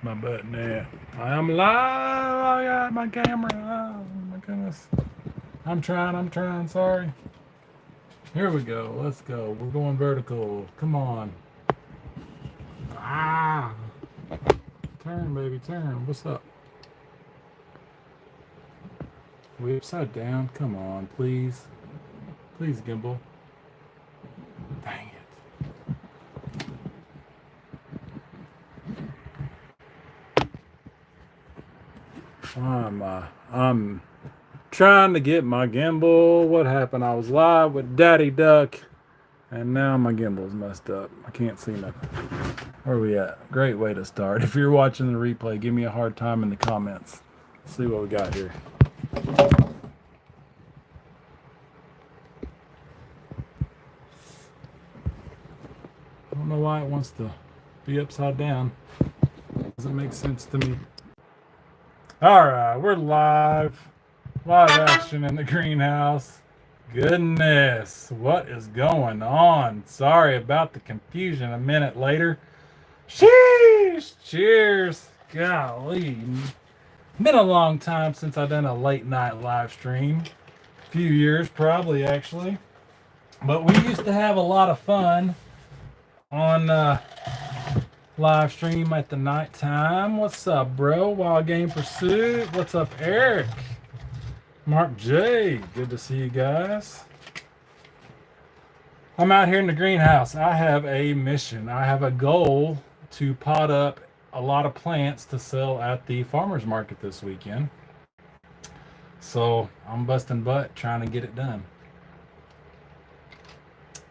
Where's my button at? I am live. I got my camera. Oh my goodness. I'm trying. Sorry. Here we go. Let's go. We're going vertical. Come on. Ah. Turn, baby, turn. What's up? We upside down. Come on, please. Please, gimbal. Dang it. I'm trying to get my gimbal. What happened? I was live with Daddy Duck, and now my gimbal's messed up. I can't see nothing. Where are we at? Great way to start. If you're watching the replay, give me a hard time in the comments. Let's see what we got here. I don't know why it wants to be upside down. Doesn't make sense to me. All right, we're live. Live action in the greenhouse. Goodness, what is going on? Sorry about the confusion a minute later. Sheesh! Cheers! Golly. Been a long time since I've done a late night live stream. A few years, probably, actually. But we used to have a lot of fun on live stream at the nighttime. What's up, bro? Wild Game Pursuit. What's up, Eric? Mark J. Good to see you guys. I'm out here in the greenhouse. I have a mission. I have a goal to pot up a lot of plants to sell at the farmer's market this weekend. So I'm busting butt trying to get it done.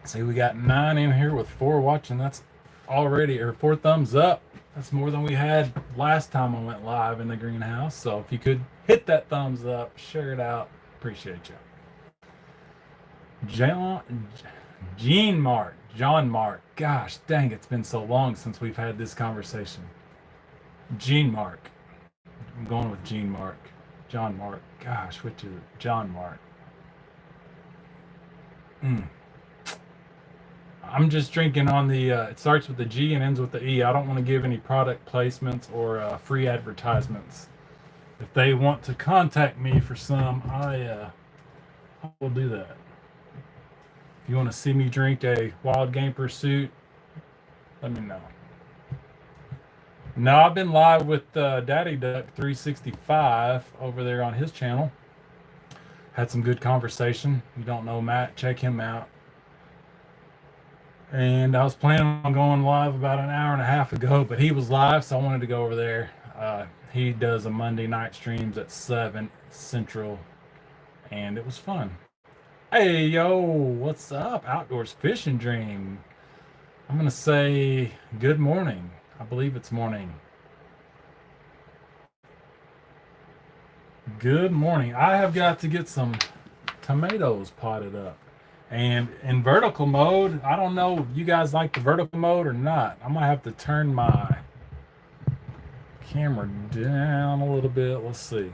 See, we got 9 in here with 4 watching. That's already, or 4 thumbs up. That's more than we had last time I went live in the greenhouse. So if you could hit that thumbs up, share it out. Appreciate you. John Mark. Gosh, dang, it's been so long since we've had this conversation. Gene Mark. I'm going with Gene Mark. John Mark. Gosh, which is it? John Mark. I'm just drinking on the, it starts with the G and ends with the E. I don't want to give any product placements or free advertisements. If they want to contact me for some, I will do that. If you want to see me drink a Wild Game Pursuit, let me know. No, I've been live with Daddy Duck 365 over there on his channel. Had some good conversation. If you don't know Matt, check him out. And I was planning on going live about an hour and a half ago, but he was live, so I wanted to go over there. He does a Monday night streams at 7 Central, and it was fun. Hey, yo, what's up? Outdoors Fishing Dream. I'm going to say good morning. I believe it's morning. Good morning. I have got to get some tomatoes potted up. And in vertical mode, I don't know if you guys like the vertical mode or not. I might have to turn my camera down a little bit. Let's see.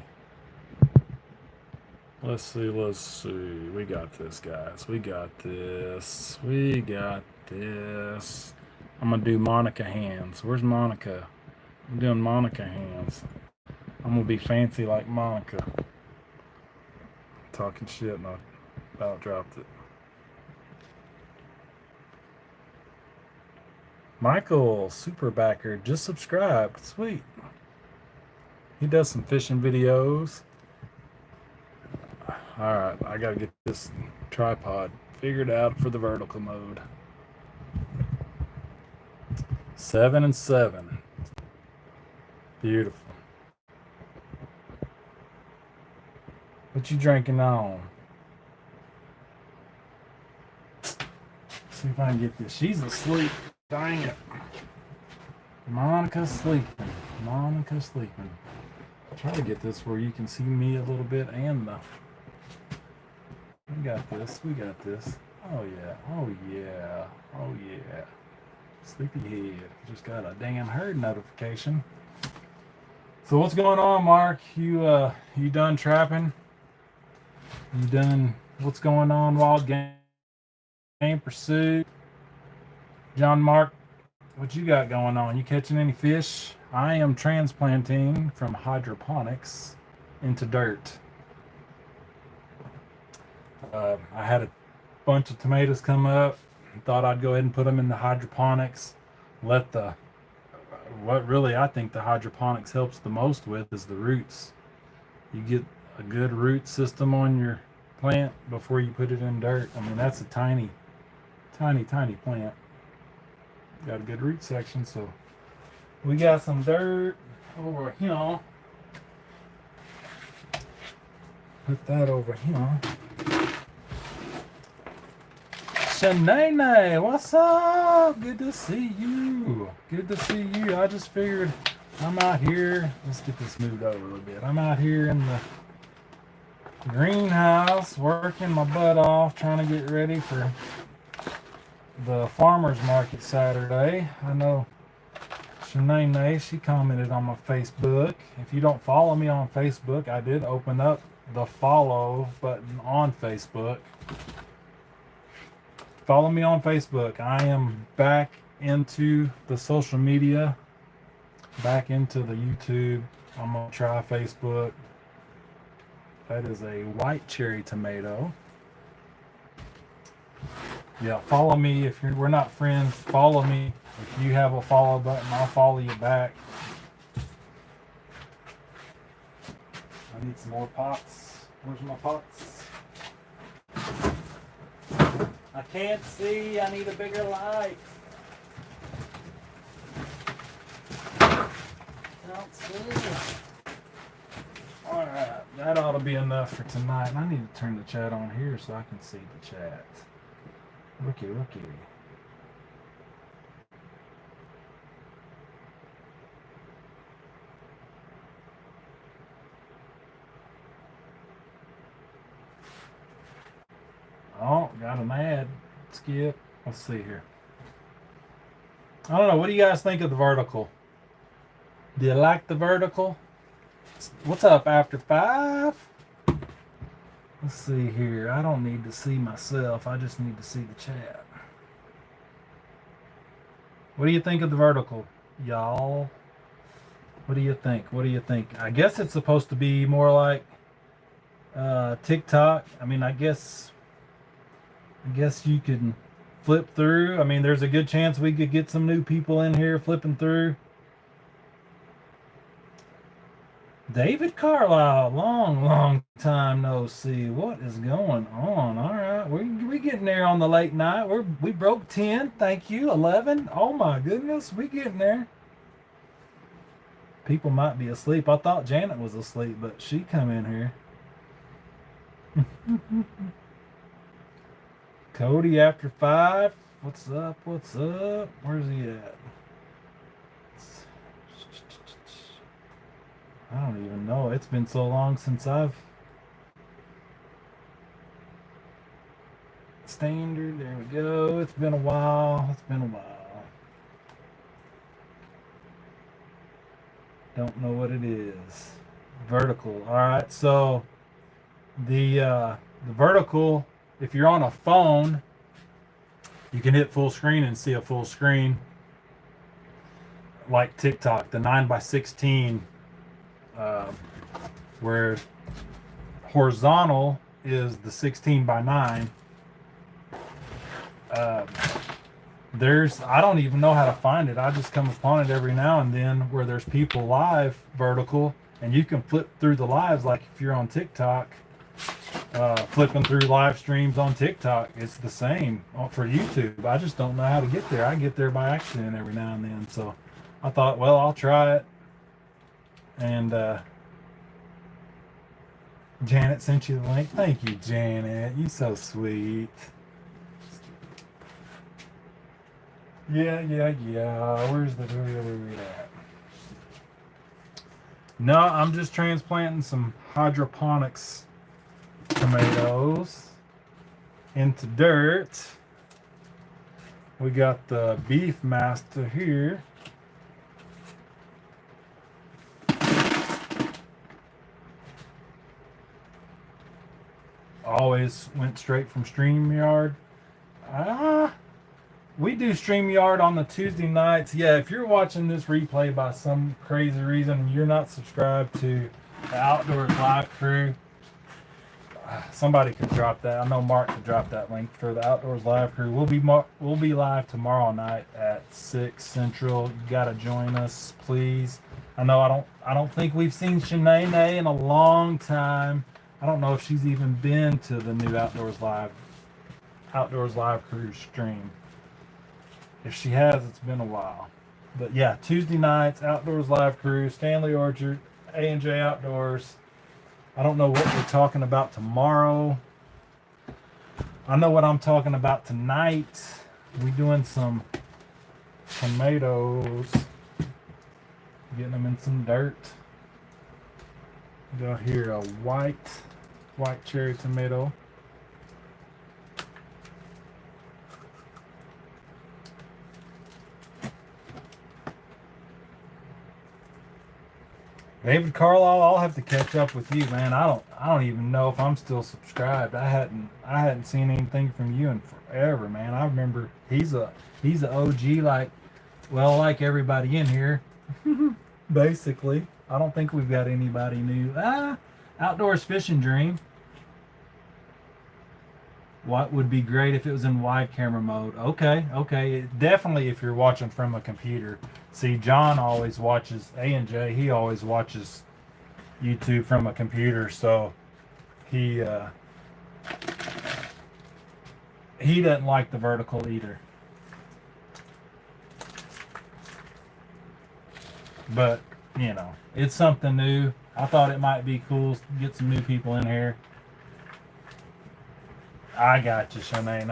Let's see. We got this, guys. We got this. I'm going to do Monica hands. Where's Monica? I'm doing Monica hands. I'm going to be fancy like Monica. Talking shit and I about dropped it. Michael, Superbacker, just subscribed. Sweet. He does some fishing videos. Alright, I gotta get this tripod figured out for the vertical mode. 7 and 7. Beautiful. What you drinking on? See if I can get this. She's asleep. Dang it. Monica's sleeping. Try to get this where you can see me a little bit and the... We got this. Oh yeah. Sleepyhead. Just got a damn herd notification. So what's going on, Mark? You done trapping? You done... What's going on, Wild Game Pursuit? John Mark, what you got going on? You catching any fish? I am transplanting from hydroponics into dirt. I had a bunch of tomatoes come up. Thought I'd go ahead and put them in the hydroponics. Let the what really I think the hydroponics helps the most with is the roots. You get a good root system on your plant before you put it in dirt. I mean, that's a tiny, tiny, tiny plant. Got a good root section, so we got some dirt over here. Put that over here. Shanae, what's up? Good to see you. Good to see you. I just figured I'm out here. Let's get this moved over a little bit. I'm out here in the greenhouse working my butt off, trying to get ready for the farmer's market Saturday. I know Shanae, she commented on my Facebook. If you don't follow me on Facebook, I did open up the follow button on Facebook. Follow me on Facebook. I am back into the social media, back into the YouTube. I'm going to try Facebook. That is a white cherry tomato. Yeah, follow me. If we're not friends, follow me. If you have a follow button, I'll follow you back. I need some more pots. Where's my pots? I can't see. I need a bigger light. Don't see. Alright, that ought to be enough for tonight. And I need to turn the chat on here so I can see the chat. Rookie. Oh, got an ad. Skip. Let's see here. I don't know. What do you guys think of the vertical? Do you like the vertical? What's up after 5? Let's see here. I don't need to see myself. I just need to see the chat. What do you think of the vertical, y'all? What do you think? I guess it's supposed to be more like TikTok. I mean, I guess you can flip through. I mean, there's a good chance we could get some new people in here flipping through. David Carlisle, long time no see. What is going on? All right, we getting there on the late night. We broke 10. Thank you. 11. Oh my goodness, we getting there. People might be asleep. I thought Janet was asleep, but she come in here. Cody after 5. What's up? Where's he at? I don't even know. It's been so long since I've standard. There we go. It's been a while. Don't know what it is. Vertical. All right. So the vertical, if you're on a phone, you can hit full screen and see a full screen like TikTok, the 9x16, where horizontal is the 16x9. I don't even know how to find it. I just come upon it every now and then where there's people live vertical, and you can flip through the lives like if you're on TikTok. Flipping through live streams on TikTok, it's the same for YouTube. I just don't know how to get there. I get there by accident every now and then. So I thought, well, I'll try it. And Janet sent you the link. Thank you, Janet. You so sweet. Yeah. Where's the at? No, I'm just transplanting some hydroponics tomatoes into dirt. We got the beef master here. Always went straight from StreamYard. We do StreamYard on the Tuesday nights. Yeah, if you're watching this replay by some crazy reason and you're not subscribed to the Outdoors Live Crew, somebody could drop that. I know Mark could drop that link for the Outdoors Live Crew. We'll be live tomorrow night at 6 Central. You gotta join us, please. I know I don't think we've seen Shanae in a long time. I don't know if she's even been to the new Outdoors Live Crew stream. If she has, it's been a while. But yeah, Tuesday nights, Outdoors Live Crew, Stanley Orchard, A&J Outdoors. I don't know what we're talking about tomorrow. I know what I'm talking about tonight. We doing some tomatoes. Getting them in some dirt. Got here a white cherry tomato. David Carlisle, I'll have to catch up with you, man. I don't even know if I'm still subscribed. I hadn't seen anything from you in forever, man. I remember he's a OG like everybody in here. Basically. I don't think we've got anybody new. Outdoors Fishing Dream. What would be great if it was in wide camera mode? Okay. Definitely if you're watching from a computer. See, John always watches A&J. He always watches YouTube from a computer, so he doesn't like the vertical either. But, you know, it's something new. I thought it might be cool to get some new people in here. I got you, Shanae.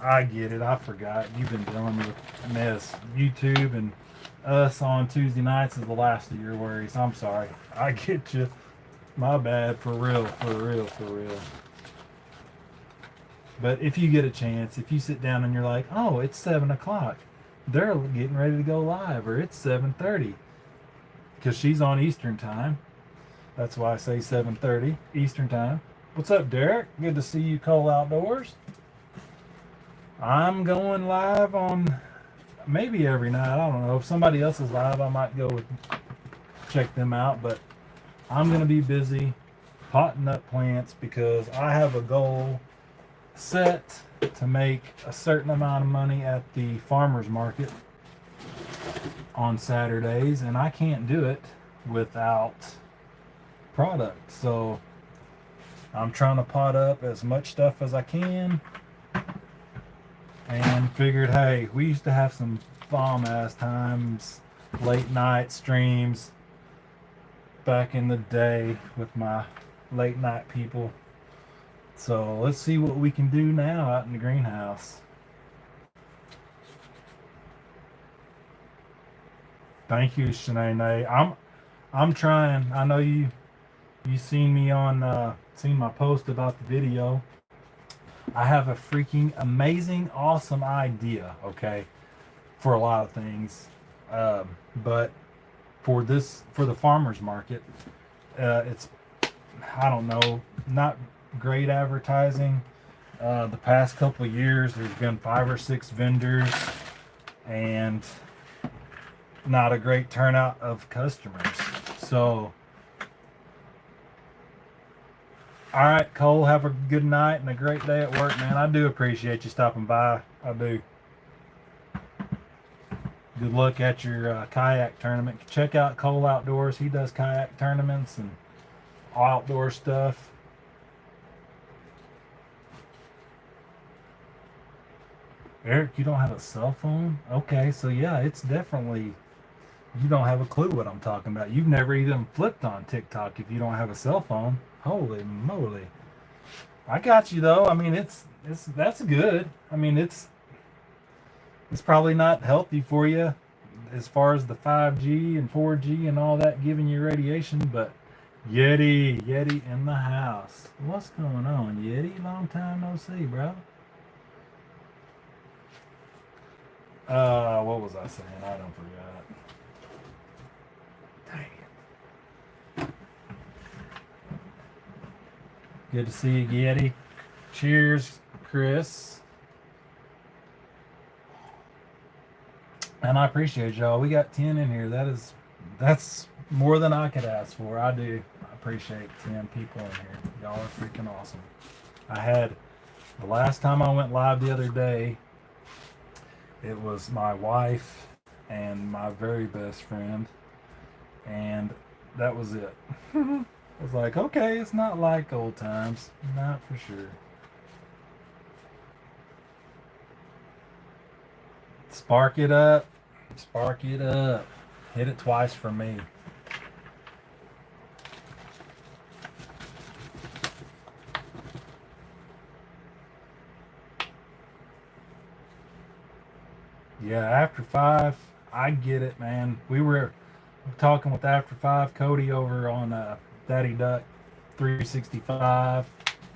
I get it. I forgot. You've been dealing with mess. YouTube and us on Tuesday nights is the last of your worries. I'm sorry. I get you. My bad. For real. But if you get a chance, if you sit down and you're like, oh, it's 7 o'clock. They're getting ready to go live. Or it's 7:30. Because she's on Eastern time. That's why I say 7:30 Eastern time. What's up, Derek? Good to see you, Cole Outdoors. I'm going live on maybe every night. I don't know. If somebody else is live, I might go and check them out. But I'm going to be busy potting up plants because I have a goal set to make a certain amount of money at the farmer's market on Saturdays. And I can't do it without product. So I'm trying to pot up as much stuff as I can and figured, hey, we used to have some bomb ass times, late night streams back in the day with my late night people. So let's see what we can do now out in the greenhouse. Thank you, Shanae. I'm trying. I know you seen me on seen my post about the video. I have a freaking amazing, awesome idea, okay, for a lot of things. But for the farmer's market, it's, I don't know, not great advertising. The past couple of years, there's been 5 or 6 vendors and not a great turnout of customers. So, all right, Cole, have a good night and a great day at work, man. I do appreciate you stopping by. I do. Good luck at your kayak tournament. Check out Cole Outdoors. He does kayak tournaments and outdoor stuff. Eric, you don't have a cell phone? Okay, so yeah, it's definitely, you don't have a clue what I'm talking about. You've never even flipped on TikTok if you don't have a cell phone. Holy moly. I got you though. I mean, that's good. I mean, it's probably not healthy for you as far as the 5G and 4G and all that giving you radiation, but Yeti in the house. What's going on, Yeti? Long time no see, bro. What was I saying? I don't forget. Dang it. Good to see you, Yeti. Cheers, Chris. And I appreciate y'all. We got 10 in here. That's more than I could ask for. I do. I appreciate 10 people in here. Y'all are freaking awesome. I had the last time I went live the other day, it was my wife and my very best friend, and that was it. I was like, okay, it's not like old times. Not for sure. Spark it up. Spark it up. Hit it twice for me. Yeah, after 5, I get it, man. We were talking with After 5 Cody over on Daddy Duck 365.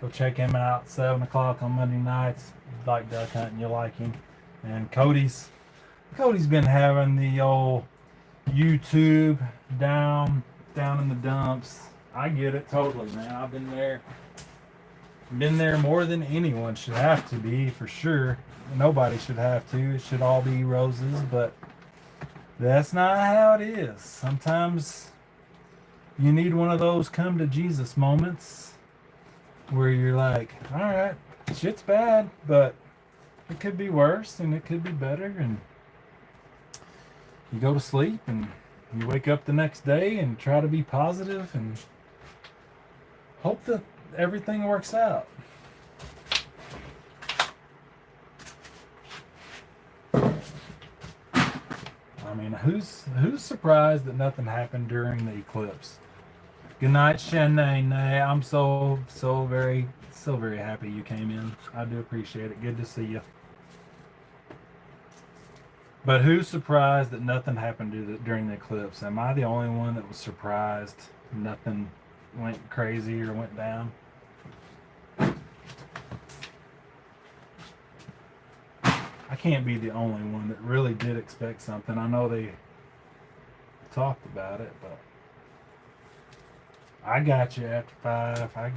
Go check him out. 7 o'clock on Monday nights. You like duck hunting, you like him. And Cody's been having the old YouTube down in the dumps. I get it totally, man. I've been there more than anyone should have to be, for sure. Nobody should have to. It should all be roses, but that's not how it is. Sometimes you need one of those come to Jesus moments where you're like, all right, shit's bad, but it could be worse and it could be better. And you go to sleep and you wake up the next day and try to be positive and hope that everything works out. I mean, who's surprised that nothing happened during the eclipse? Good night, Shanae. I'm so very happy you came in. I do appreciate it. Good to see you. But who's surprised that nothing happened during the eclipse? Am I the only one that was surprised nothing went crazy or went down? I can't be the only one that really did expect something. I know they talked about it, but I got you After 5. I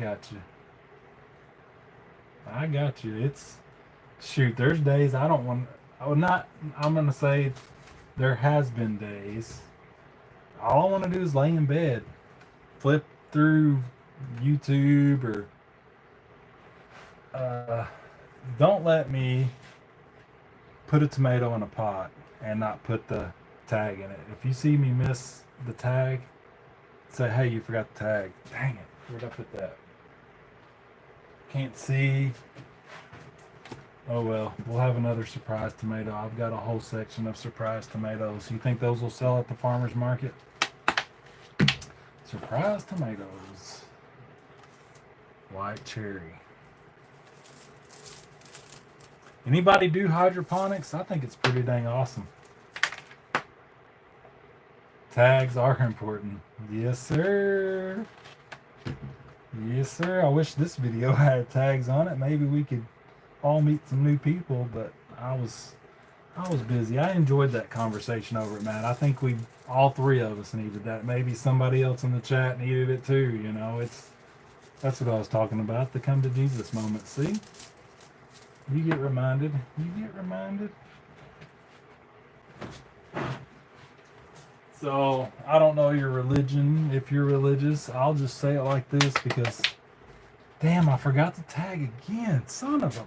got you. It's shoot. There's days I don't want. I'm gonna say there has been days. All I want to do is lay in bed, flip through YouTube, or don't let me put a tomato in a pot and not put the tag in it. If you see me miss the tag, say, hey, you forgot the tag. Dang it, where'd I put that? Can't see. Oh well, we'll have another surprise tomato. I've got a whole section of surprise tomatoes. You think those will sell at the farmer's market? Surprise tomatoes. White cherry. Anybody do hydroponics? I think it's pretty dang awesome. Tags are important. Yes, sir. Yes, sir. I wish this video had tags on it. Maybe we could all meet some new people, but I was busy. I enjoyed that conversation over it, man. I think all 3 of us needed that. Maybe somebody else in the chat needed it too, you know. That's what I was talking about, the come to Jesus moment. See? You get reminded. So, I don't know your religion. If you're religious, I'll just say it like this because, damn, I forgot to tag again. Son of a...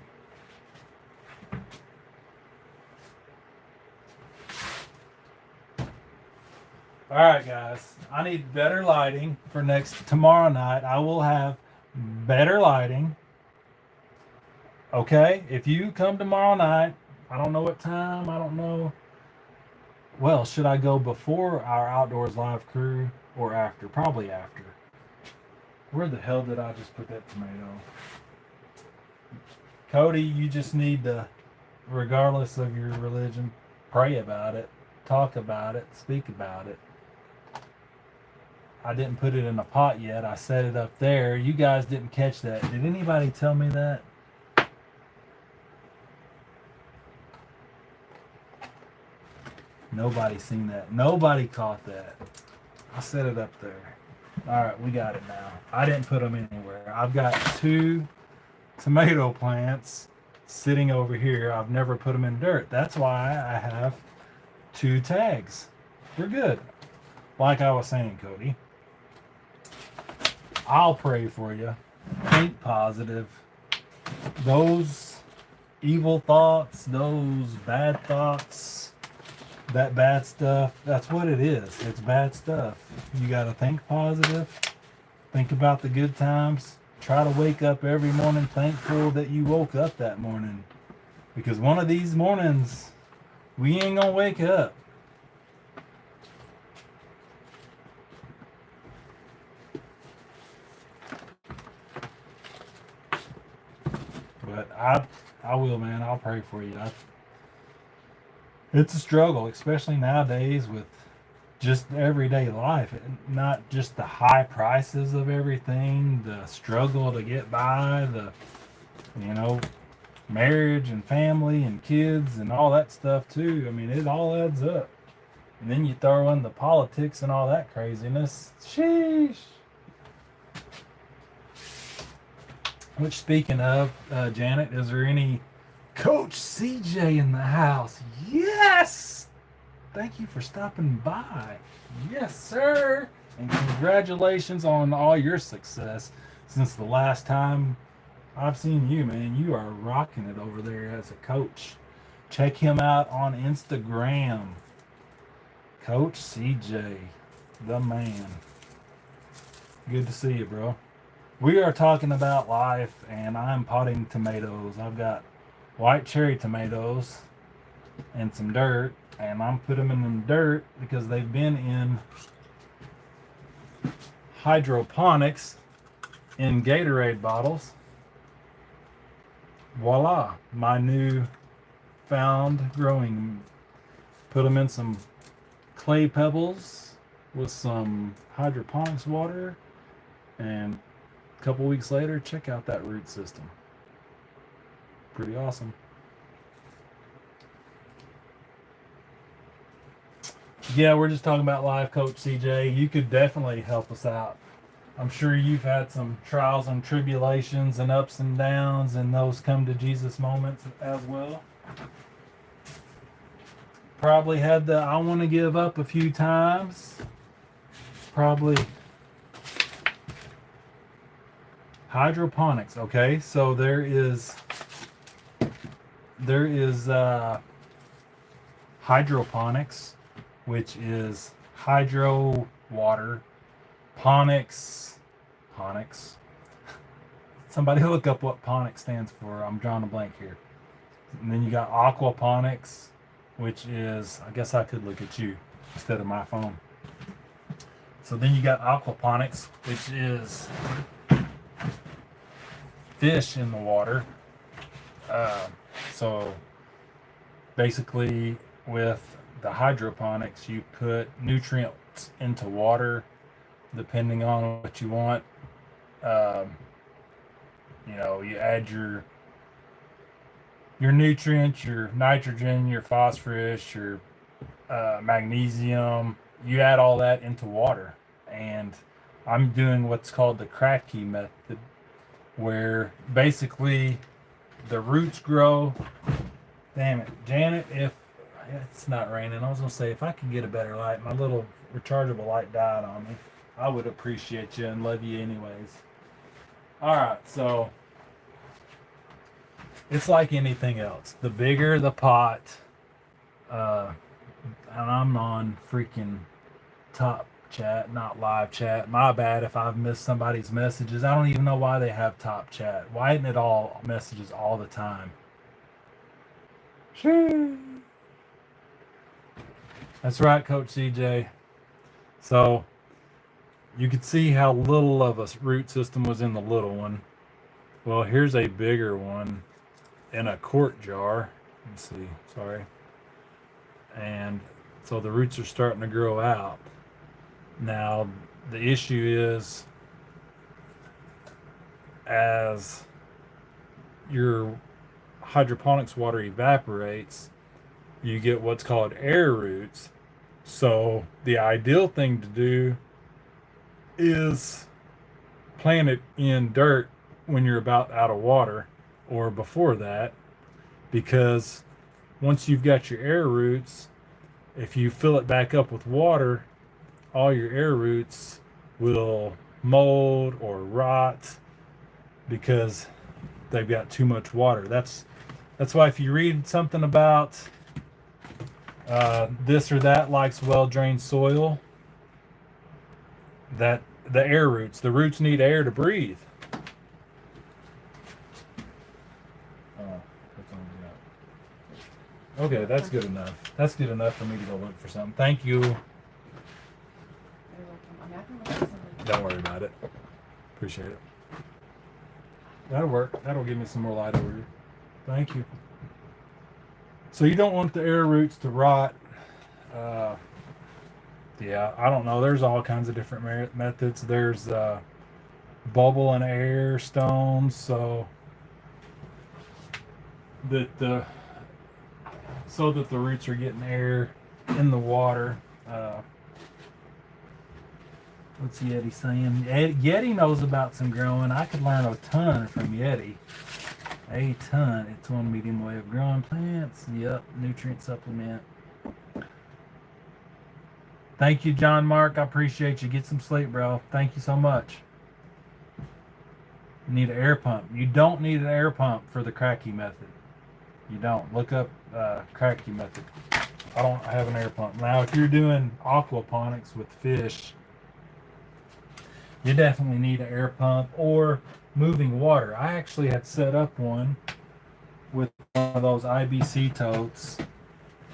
Alright, guys. I need better lighting for tomorrow night. I will have better lighting. Okay? If you come tomorrow night, I don't know what time, I don't know. Well, should I go before our Outdoors Live crew or after? Probably after. Where the hell did I just put that tomato? Cody, you just need to, regardless of your religion, pray about it, talk about it, speak about it. I didn't put it in a pot yet. I set it up there. You guys didn't catch that. Did anybody tell me that? Nobody seen that. Nobody caught that. I set it up there. All right, we got it now. I didn't put them anywhere. I've got 2 tomato plants sitting over here. I've never put them in dirt. That's why I have 2 tags. We're good. Like I was saying, Cody, I'll pray for you. Think positive. Those evil thoughts, those bad thoughts, that bad stuff, that's what it is. It's bad stuff. You got to think positive. Think about the good times. Try to wake up every morning thankful that you woke up that morning. Because one of these mornings, we ain't going to wake up. But I will, man. I'll pray for you. It's a struggle, especially nowadays with just everyday life. Not just the high prices of everything, the struggle to get by, the, you know, marriage and family and kids and all that stuff too. I mean, it all adds up. And then you throw in the politics and all that craziness. Sheesh. Which, speaking of, Janet, is there any Coach CJ in the house? Yes! Thank you for stopping by. Yes, sir. And congratulations on all your success since the last time I've seen you, man. You are rocking it over there as a coach. Check him out on Instagram. Coach CJ, the man. Good to see you, bro. We are talking about life, and I'm potting tomatoes. I've got white cherry tomatoes and some dirt, and I'm putting them in the dirt because they've been in hydroponics in Gatorade bottles. Voila, my new found growing. Put them in some clay pebbles with some hydroponics water, and a couple weeks later, check out that root system. Pretty awesome. Yeah, we're just talking about life, Coach CJ. You could definitely help us out. I'm sure you've had some trials and tribulations and ups and downs, and those come to Jesus moments as well. Probably had the I want to give up a few times. Probably hydroponics. Okay, so there is hydroponics, which is hydro water, ponics. Somebody look up what ponics stands for. I'm drawing a blank here. And then you got aquaponics, which is, I guess I could look at you instead of my phone. So then you got aquaponics, which is fish in the water. So basically with the hydroponics, you put nutrients into water depending on what you want. You add your nutrients, your nitrogen, your phosphorus, your magnesium. You add all that into water, and I'm doing what's called the Kratky method, where basically the roots grow. Damn it, Janet, if it's not raining, I was gonna say if I could get a better light, my little rechargeable light died on me. I would appreciate you and love you anyways. Alright, so it's like anything else. The bigger the pot, and I'm on freaking top chat, not live chat. My bad if I've missed somebody's messages. I don't even know why they have top chat. Why isn't it all messages all the time? That's right, Coach CJ. So you could see how little of a root system was in the little one. Well, here's a bigger one in a quart jar. Let's see, sorry. And so the roots are starting to grow out. Now, the issue is as your hydroponics water evaporates, you get what's called air roots. So the ideal thing to do is plant it in dirt when you're about out of water or before that, because once you've got your air roots, if you fill it back up with water, all your air roots will mold or rot because they've got too much water. That's why if you read something about this or that likes well drained soil, that the roots need air to breathe. Okay, that's good enough. That's good enough for me to go look for something. Thank you. Don't worry about it. Appreciate it. That'll work. That'll give me some more light over here. Thank you. So you don't want the air roots to rot. Yeah, I don't know. There's all kinds of different methods. There's bubble and air stones, so that the roots are getting air in the water. What's Yeti saying? Yeti knows about some growing. I could learn a ton from Yeti. A ton. It's one medium way of growing plants. Yep, nutrient supplement. Thank you, John Mark. I appreciate you. Get some sleep, bro. Thank you so much. You need an air pump. You don't need an air pump for the cracky method. You don't. Look up cracky method. I don't have an air pump. Now, if you're doing aquaponics with fish, you definitely need an air pump or moving water. I actually had set up one with one of those IBC totes,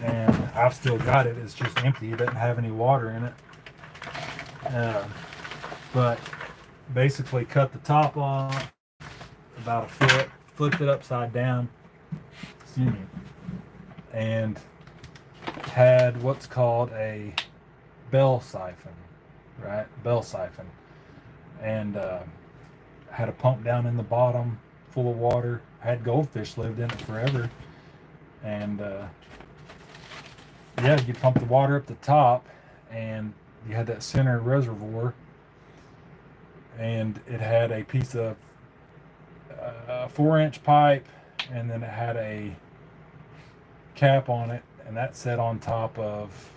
and I've still got it. It's just empty. It doesn't have any water in it. But basically cut the top off about a foot, flipped it upside down, excuse me, and had what's called a bell siphon, right? Bell siphon. And had a pump down in the bottom full of water. Had goldfish lived in it forever. And yeah, you pump the water up the top, and you had that center reservoir, and it had a piece of 4-inch pipe, and then it had a cap on it, and that set on top of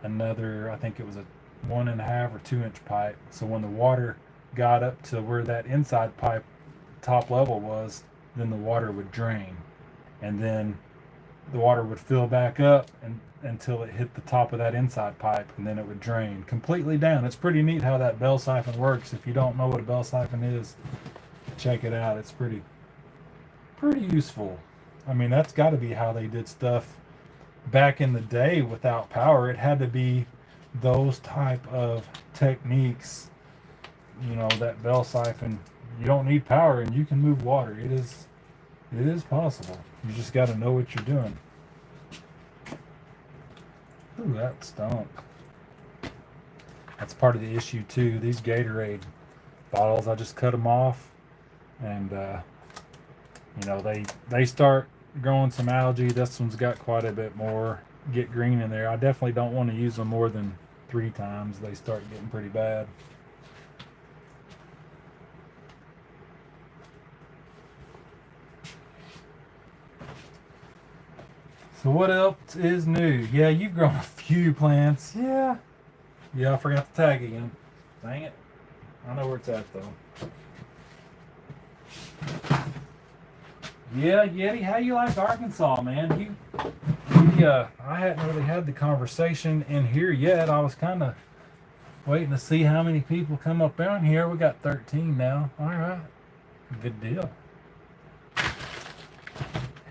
another, I think it was a 1.5 or 2-inch pipe. So when the water got up to where that inside pipe top level was, then the water would drain, and then the water would fill back up until it hit the top of that inside pipe, and then it would drain completely down. It's pretty neat how that bell siphon works. If you don't know what a bell siphon is, check it out. It's pretty useful. I mean, that's got to be how they did stuff back in the day without power. It had to be those type of techniques. You know, that bell siphon, you don't need power and you can move water. It is possible. You just got to know what you're doing. Ooh, that stunk. That's part of the issue too. These Gatorade bottles, I just cut them off, and you know, they start growing some algae. This one's got quite a bit more get green in there. I definitely don't want to use them more than 3 times. They start getting pretty bad. So what else is new? Yeah, you've grown a few plants. Yeah, I forgot to tag again. Dang it. I know where it's at though. Yeah, Yeti, how you like Arkansas, man? I hadn't really had the conversation in here yet. I was kind of waiting to see how many people come up down here. We got 13 now. All right, good deal.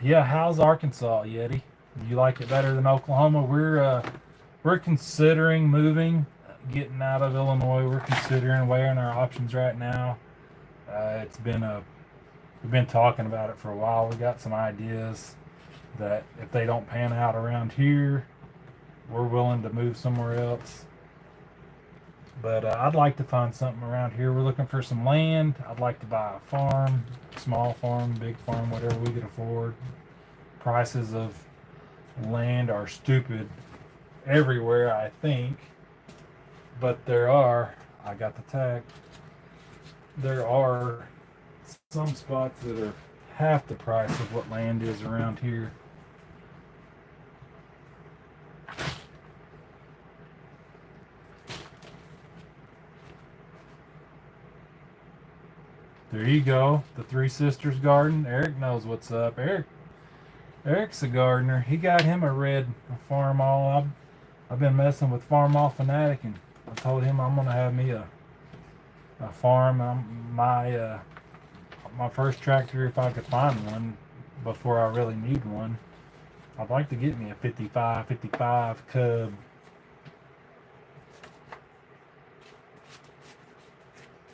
Yeah, how's Arkansas, Yeti? You like it better than Oklahoma? We're considering moving, getting out of Illinois. We're considering weighing our options right now. We've been talking about it for a while. We got some ideas that if they don't pan out around here, we're willing to move somewhere else. But I'd like to find something around here. We're looking for some land. I'd like to buy a farm, small farm, big farm, whatever we can afford. Prices of land are stupid everywhere, I think. But I got the tag. There are some spots that are half the price of what land is around here. There you go. The Three Sisters garden. Eric knows what's up. Eric's a gardener. He got him a red Farm All. I've been messing with Farm All Fanatic, and I told him I'm gonna have me a farm. My first tractor, if I could find one before I really need one. I'd like to get me a 55 Cub.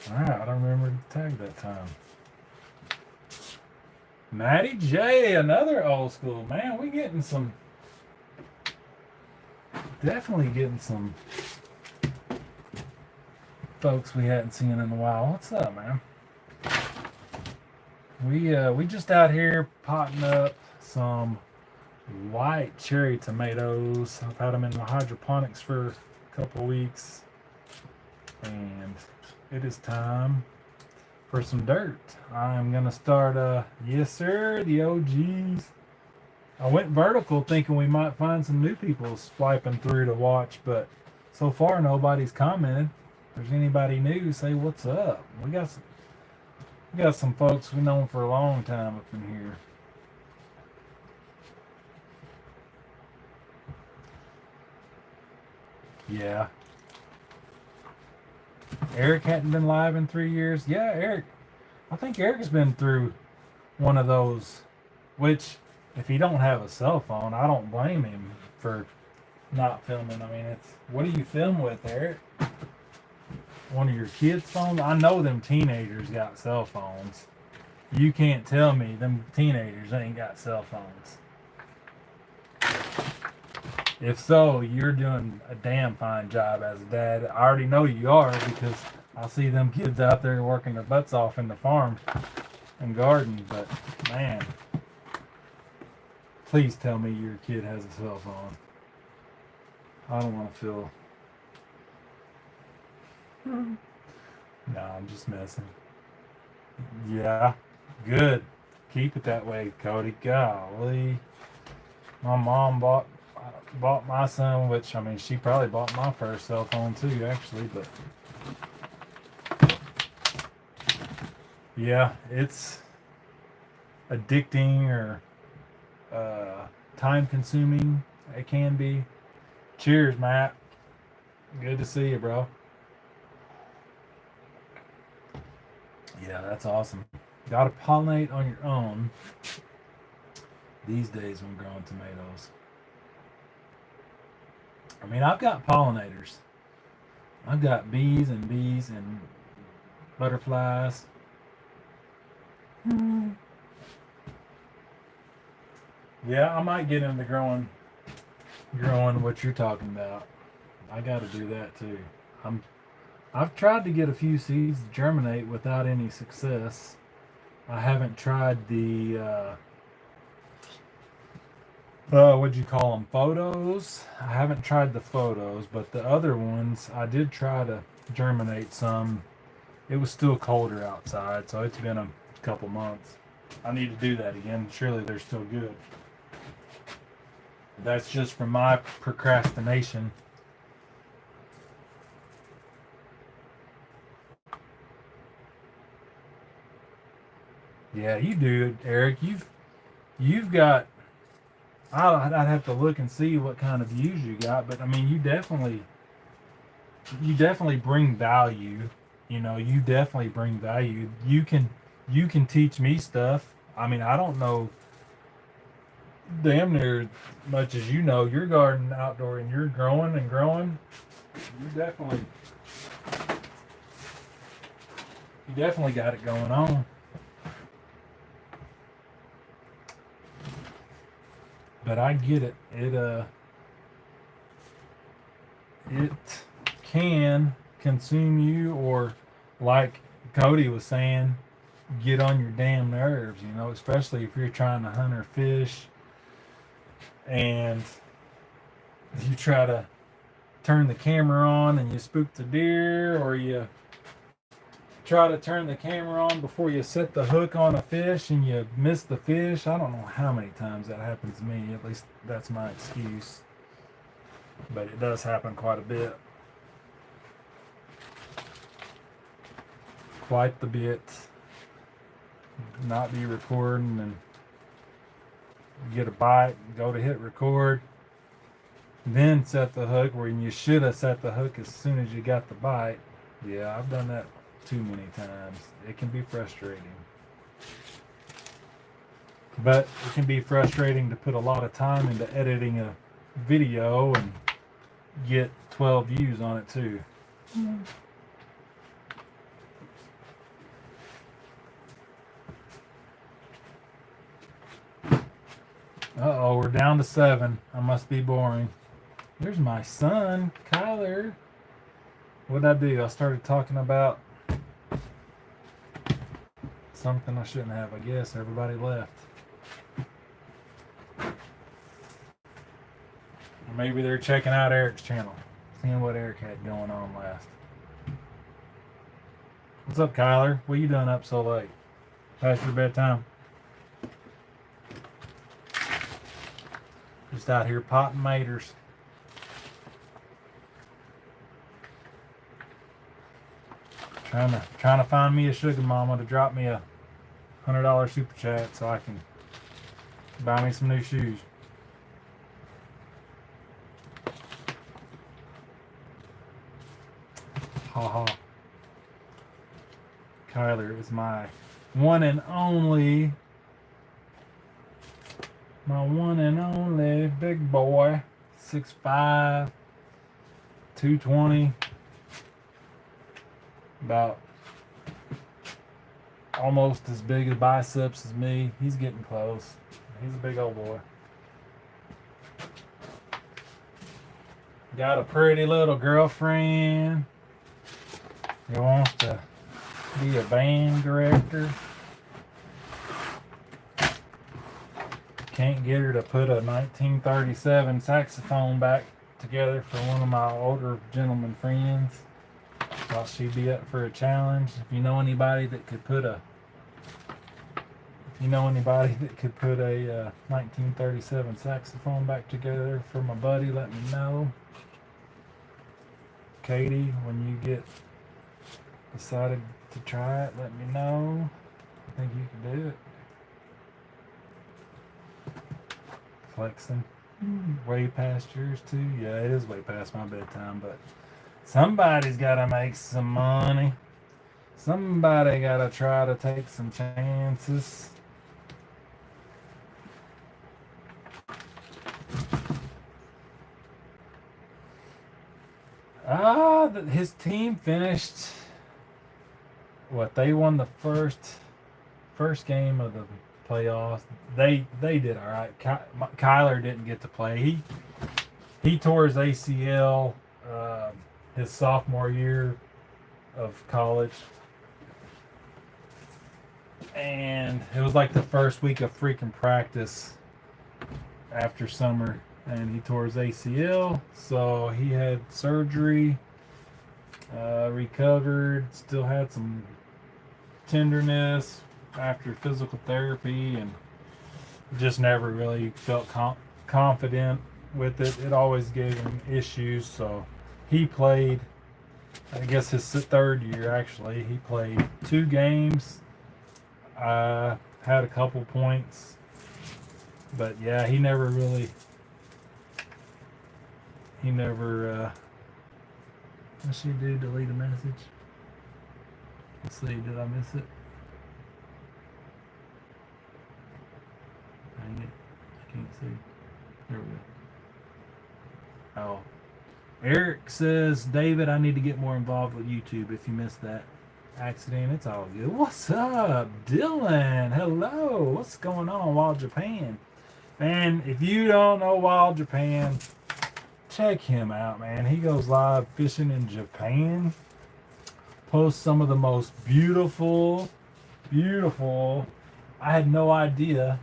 Alright, I don't remember the tag that time. Matty J, another old school. Man, we getting some... Definitely getting some folks we hadn't seen in a while. What's up, man? We just out here potting up some white cherry tomatoes. I've had them in the hydroponics for a couple weeks, and it is time for some dirt. I'm gonna start yes sir, the OGs. I went vertical thinking we might find some new people swiping through to watch, but so far nobody's commented. If there's anybody new, say what's up. We got some folks we've known for a long time up in here. Yeah. Eric hadn't been live in 3 years. Yeah, Eric. I think Eric has been through one of those, which if he don't have a cell phone, I don't blame him for not filming. I mean, it's, what do you film with, Eric? One of your kids' phones? I know them teenagers got cell phones. You can't tell me them teenagers ain't got cell phones. If so, you're doing a damn fine job as a dad. I already know you are, because I see them kids out there working their butts off in the farm and garden. But man, please tell me your kid has a cell phone. I don't want to feel... No, I'm just messing. Yeah, good. Keep it that way, Cody. Golly. My mom bought my son, which, I mean, she probably bought my first cell phone too, actually, but yeah, it's addicting or time consuming. It can be. Cheers, Matt. Good to see you, bro. Yeah, that's awesome. Gotta pollinate on your own these days when growing tomatoes. I mean, I've got pollinators. I've got bees and butterflies. Yeah, I might get into growing what you're talking about. I got to do that too. I've tried to get a few seeds to germinate without any success. I haven't tried the what'd you call them? Photos? I haven't tried the photos, but the other ones, I did try to germinate some. It was still colder outside, so it's been a couple months. I need to do that again. Surely they're still good. That's just from my procrastination. Yeah, you do, Eric. You've got... I'd have to look and see what kind of views you got, but I mean, you definitely bring value. You know, you definitely bring value. You can teach me stuff. I mean, I don't know damn near as much as you know. Your garden outdoor, and you're growing and growing. You definitely got it going on. But I get it. It can consume you, or like Cody was saying, get on your damn nerves, you know, especially if you're trying to hunt or fish and you try to turn the camera on and you spook the deer, or you try to turn the camera on before you set the hook on a fish and you miss the fish. I don't know how many times that happens to me. At least that's my excuse. But it does happen quite a bit. Quite the bit. not be recording and get a bite, go to hit record, then set the hook when you should have set the hook as soon as you got the bite. Yeah, I've done that too many times. It can be frustrating. But it can be frustrating to put a lot of time into editing a video and get 12 views on it too. Uh-oh, we're down to 7. I must be boring. There's my son, Kyler. What'd I do? I started talking about something I shouldn't have. I guess everybody left. Or maybe they're checking out Eric's channel, seeing what Eric had going on last. What's up, Kyler? What are you doing up so late? Past your bedtime? Just out here potting maters. Trying to find me a sugar mama to drop me a $100 super chat so I can buy me some new shoes. Ha ha. Kyler is my one and only. My one and only big boy. 6'5", 220. About almost as big as biceps as me. He's getting close. He's a big old boy. Got a pretty little girlfriend. He wants to be a band director. Can't get her to put a 1937 saxophone back together for one of my older gentleman friends. Thought she'd be up for a challenge. If you know anybody that could put a 1937 saxophone back together for my buddy, let me know. Katie, when you get decided to try it, let me know. I think you can do it. Flexing. Way past yours too. Yeah, it is way past my bedtime, but somebody's got to make some money. Somebody got to try to take some chances. His team finished. What, they won the first game of the playoffs. They did all right. Kyler didn't get to play. He tore his ACL his sophomore year of college, and it was like the first week of freaking practice after summer, and he tore his ACL. So he had surgery, recovered, still had some tenderness after physical therapy, and just never really felt confident with it. It always gave him issues. So he played, I guess his third year actually, he played 2 games, had a couple points, but yeah, he never what's she do? Delete a message? Let's see, did I miss it? Dang it, I can't see. There we go. Oh. Eric says, David, I need to get more involved with YouTube. If you missed that accident, it's all good. What's up, Dylan? Hello. What's going on, Wild Japan? Man, if you don't know Wild Japan, check him out, man. He goes live fishing in Japan. Posts some of the most beautiful. I had no idea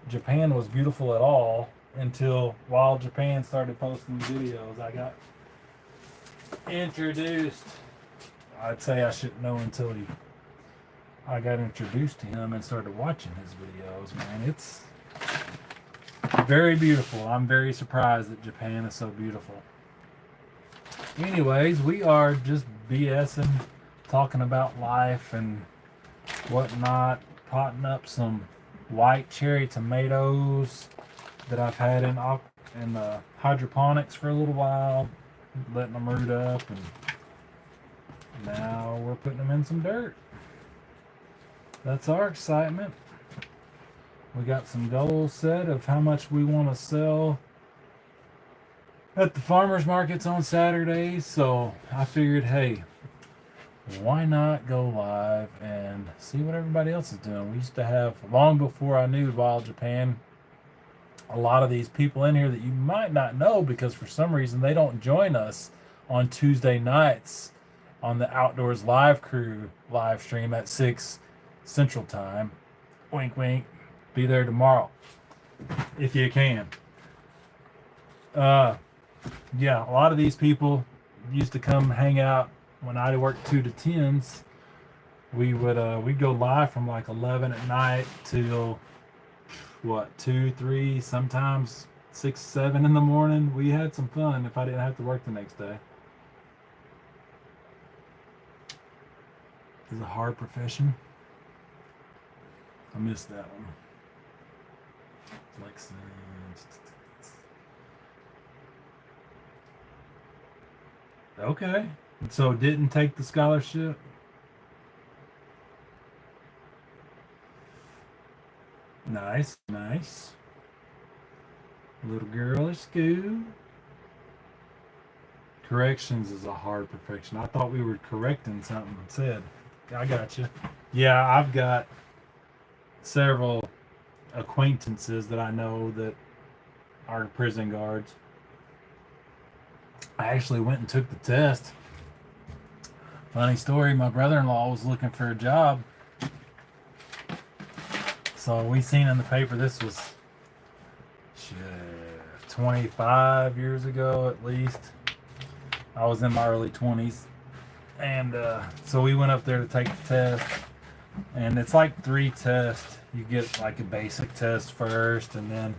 Japan was beautiful at all until Wild Japan started posting videos. I got introduced. I'd say I shouldn't know until I got introduced to him and started watching his videos, man. It's very beautiful. I'm very surprised that Japan is so beautiful. Anyways, we are just BSing, talking about life and whatnot. potting up some white cherry tomatoes that I've had in hydroponics for a little while, letting them root up, and now we're putting them in some dirt. That's our excitement. We got some goals set of how much we want to sell at the farmers markets on Saturdays, so I figured, hey, why not go live and see what everybody else is doing? We used to have, long before I knew Wild Japan, a lot of these people in here that you might not know because for some reason they don't join us on Tuesday nights on the Outdoors Live Crew live stream at 6 Central Time. Wink, wink. Be there tomorrow if you can. Yeah, a lot of these people used to come hang out when I worked 2 to 10s. We'd go live from like 11 at night till 2, 3, sometimes 6, 7 in the morning. We had some fun if I didn't have to work the next day. It's a hard profession. I missed that one. Like, okay. So didn't take the scholarship? Nice, nice. Little girl at school. Corrections is a hard profession. I thought we were correcting something said. I got you. Yeah, I've got several acquaintances that I know that are prison guards. I actually went and took the test. Funny story, my brother-in-law was looking for a job. So we seen in the paper, this was 25 years ago at least. I was in my early 20s. And so we went up there to take the test. And it's like 3 tests. You get like a basic test first and then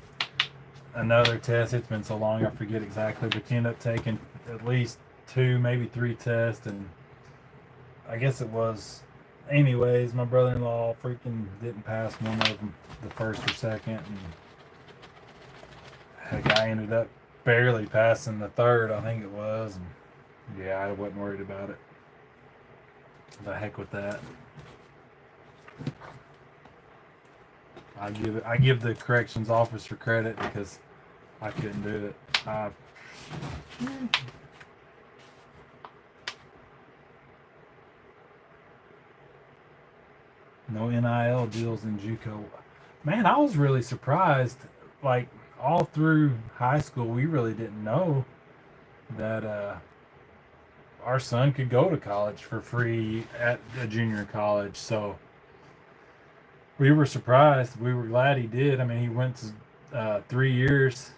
another test. It's been so long I forget exactly, but you end up taking at least 2, maybe 3 tests. And I guess it was, anyways, my brother-in-law freaking didn't pass one of them, the first or second. And the guy ended up barely passing the third, I think it was. And yeah, I wasn't worried about it. The heck with that. I give the corrections officer credit because I couldn't do it. No NIL deals in JUCO. Man, I was really surprised. Like all through high school, we really didn't know that our son could go to college for free at a junior college. So we were surprised. We were glad he did. I mean, he went to 3 years,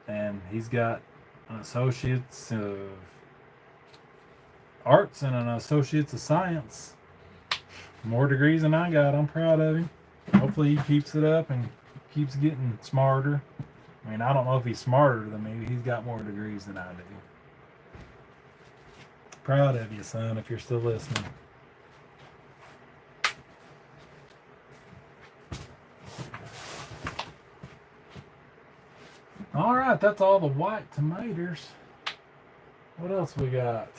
and he's got an associate's of arts and an associate's of science. More degrees than I got. I'm proud of him. Hopefully he keeps it up and keeps getting smarter. I mean, I don't know if he's smarter than me. He's got more degrees than I do. Proud of you, son, if you're still listening. All right, that's all the white tomatoes. What else we got?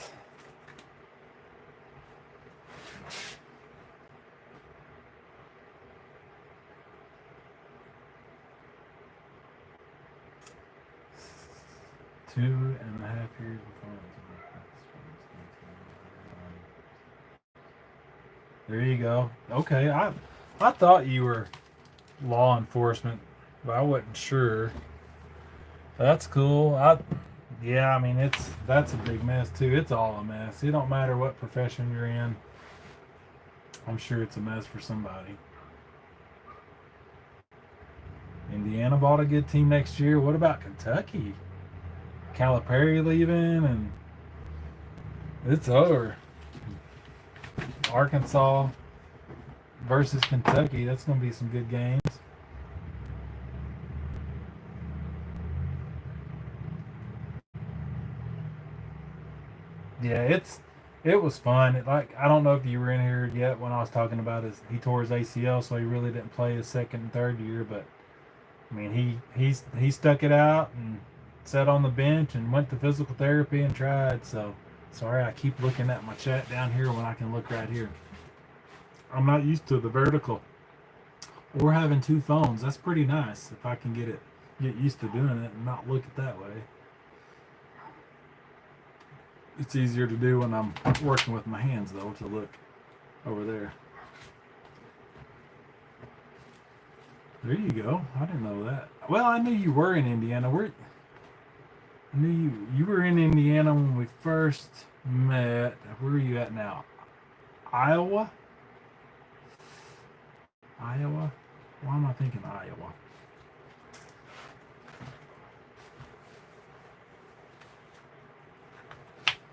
Two and a half years before. There you go. Okay, I thought you were law enforcement, but I wasn't sure. That's cool. Yeah, I mean that's a big mess too. It's all a mess. It don't matter what profession you're in. I'm sure it's a mess for somebody. Indiana bought a good team next year. What about Kentucky? Calipari leaving, and it's over. Arkansas versus Kentucky. That's going to be some good games. Yeah, It was fun. I don't know if you were in here yet when I was talking about he tore his ACL, so he really didn't play his second and third year. But I mean, he stuck it out and sat on the bench and went to physical therapy and tried. So sorry, I keep looking at my chat down here when I can look right here. I'm not used to the vertical or having two phones. That's pretty nice if I can get used to doing it and not look it that way. It's easier to do when I'm working with my hands, though, to look over there. There you go. I didn't know that. Well, I knew you were in Indiana. I knew you were in Indiana when we first met. Where are you at now? Iowa? Iowa? Why am I thinking Iowa?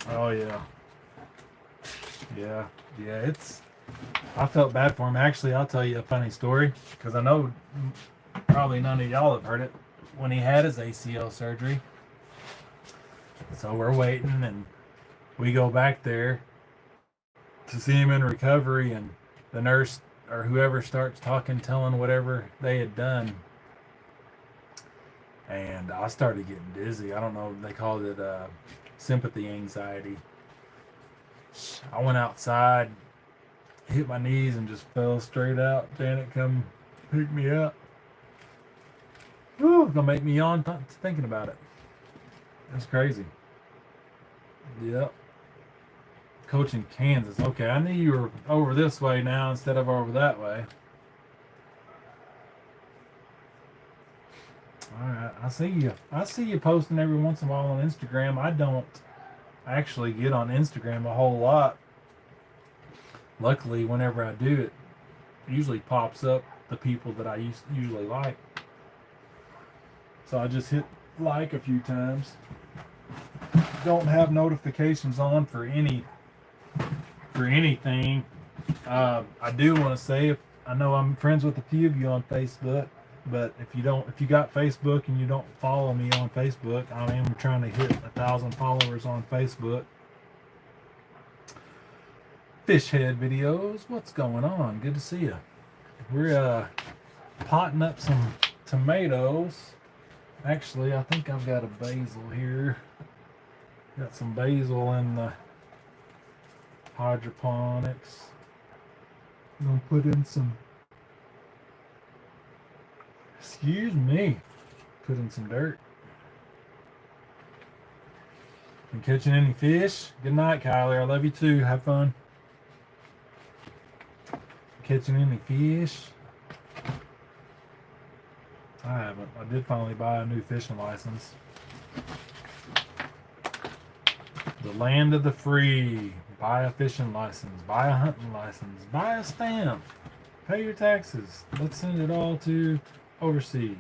Oh yeah. Yeah. I felt bad for him. Actually, I'll tell you a funny story because I know probably none of y'all have heard it. When he had his ACL surgery, so we're waiting and we go back there to see him in recovery, and the nurse or whoever starts talking, telling whatever they had done, and I started getting dizzy. I don't know, they called it sympathy anxiety. I went outside, hit my knees, and just fell straight out. Janet come pick me up. Whew, gonna make me yawn thinking about it. That's crazy. Yep. Coaching Kansas. Okay, I knew you were over this way now instead of over that way. All right, I see you. I see you posting every once in a while on Instagram. I don't actually get on Instagram a whole lot. Luckily, whenever I do, it usually pops up the people that I usually like. So I just hit like a few times. Don't have notifications on for anything. I do want to say, if I know I'm friends with a few of you on Facebook, but if you got Facebook and you don't follow me on Facebook, I am trying to hit 1,000 followers on Facebook. Fish head videos, what's going on? Good to see you. We're potting up some tomatoes. Actually, I think I've got a basil here. Got some basil in the hydroponics. I'm gonna put in some. Excuse me. Put in some dirt. Been catching any fish? Good night, Kyler. I love you too. Have fun. Catching any fish? I haven't. I did finally buy a new fishing license. The land of the free. Buy a fishing license. Buy a hunting license. Buy a stamp. Pay your taxes. Let's send it all to overseas.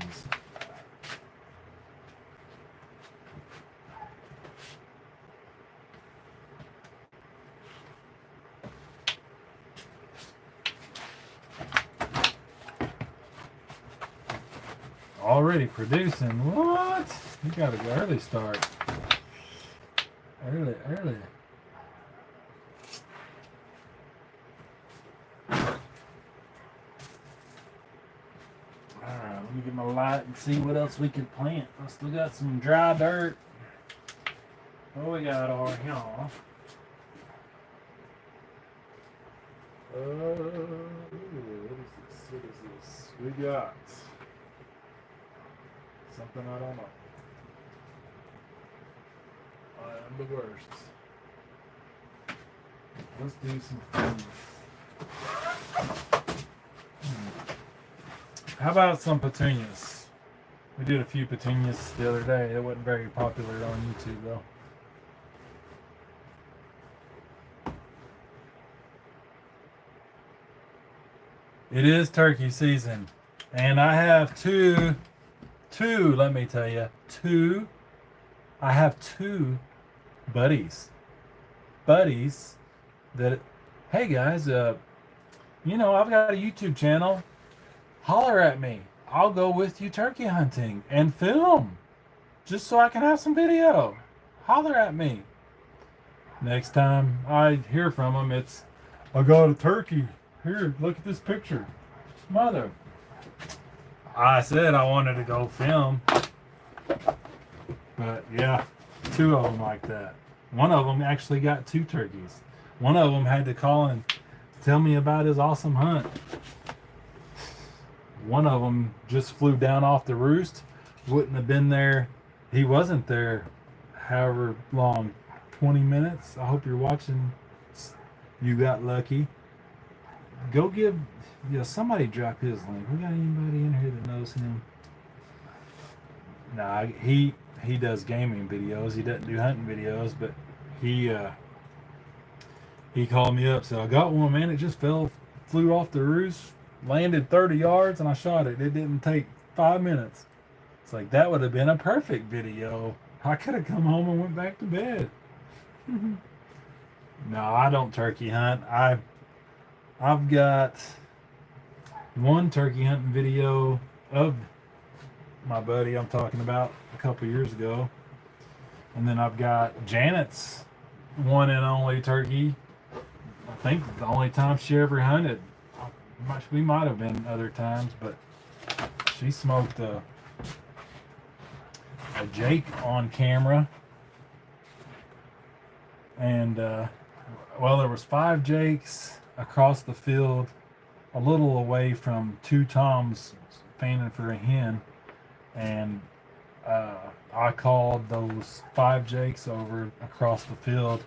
Already producing. What? You got an early start. Early. Alright, let me get my light and see what else we can plant. I still got some dry dirt. What we got over here? What is this? We got something I don't know. I am the worst. Let's do some things. How about some petunias? We did a few petunias the other day. It wasn't very popular on YouTube though. It is turkey season. And I have two, let me tell you, I have two buddies that, hey guys, I've got a YouTube channel. Holler at me. I'll go with you turkey hunting and film just so I can have some video. Holler at me. Next time I hear from him, it's, I got a turkey. Here, look at this picture. Mother. I said I wanted to go film. But yeah, two of them like that. One of them actually got two turkeys. One of them had to call and tell me about his awesome hunt. One of them just flew down off the roost. Wouldn't have been there. He wasn't there however long. 20 minutes. I hope you're watching. You got lucky. Go give, somebody drop his link. We got anybody in here that knows him? Nah, he does gaming videos. He doesn't do hunting videos, but he called me up. So I got one, man. It just flew off the roost, landed 30 yards, and I shot it. It didn't take 5 minutes. It's like, that would have been a perfect video. I could have come home and went back to bed. No, I don't turkey hunt. I've got one turkey hunting video of my buddy I'm talking about a couple years ago. And then I've got Janet's one and only turkey. I think the only time she ever hunted. We might have been other times, but she smoked a Jake on camera. And there was 5 Jakes across the field, a little away from 2 Toms fanning for a hen. And I called those 5 Jakes over across the field,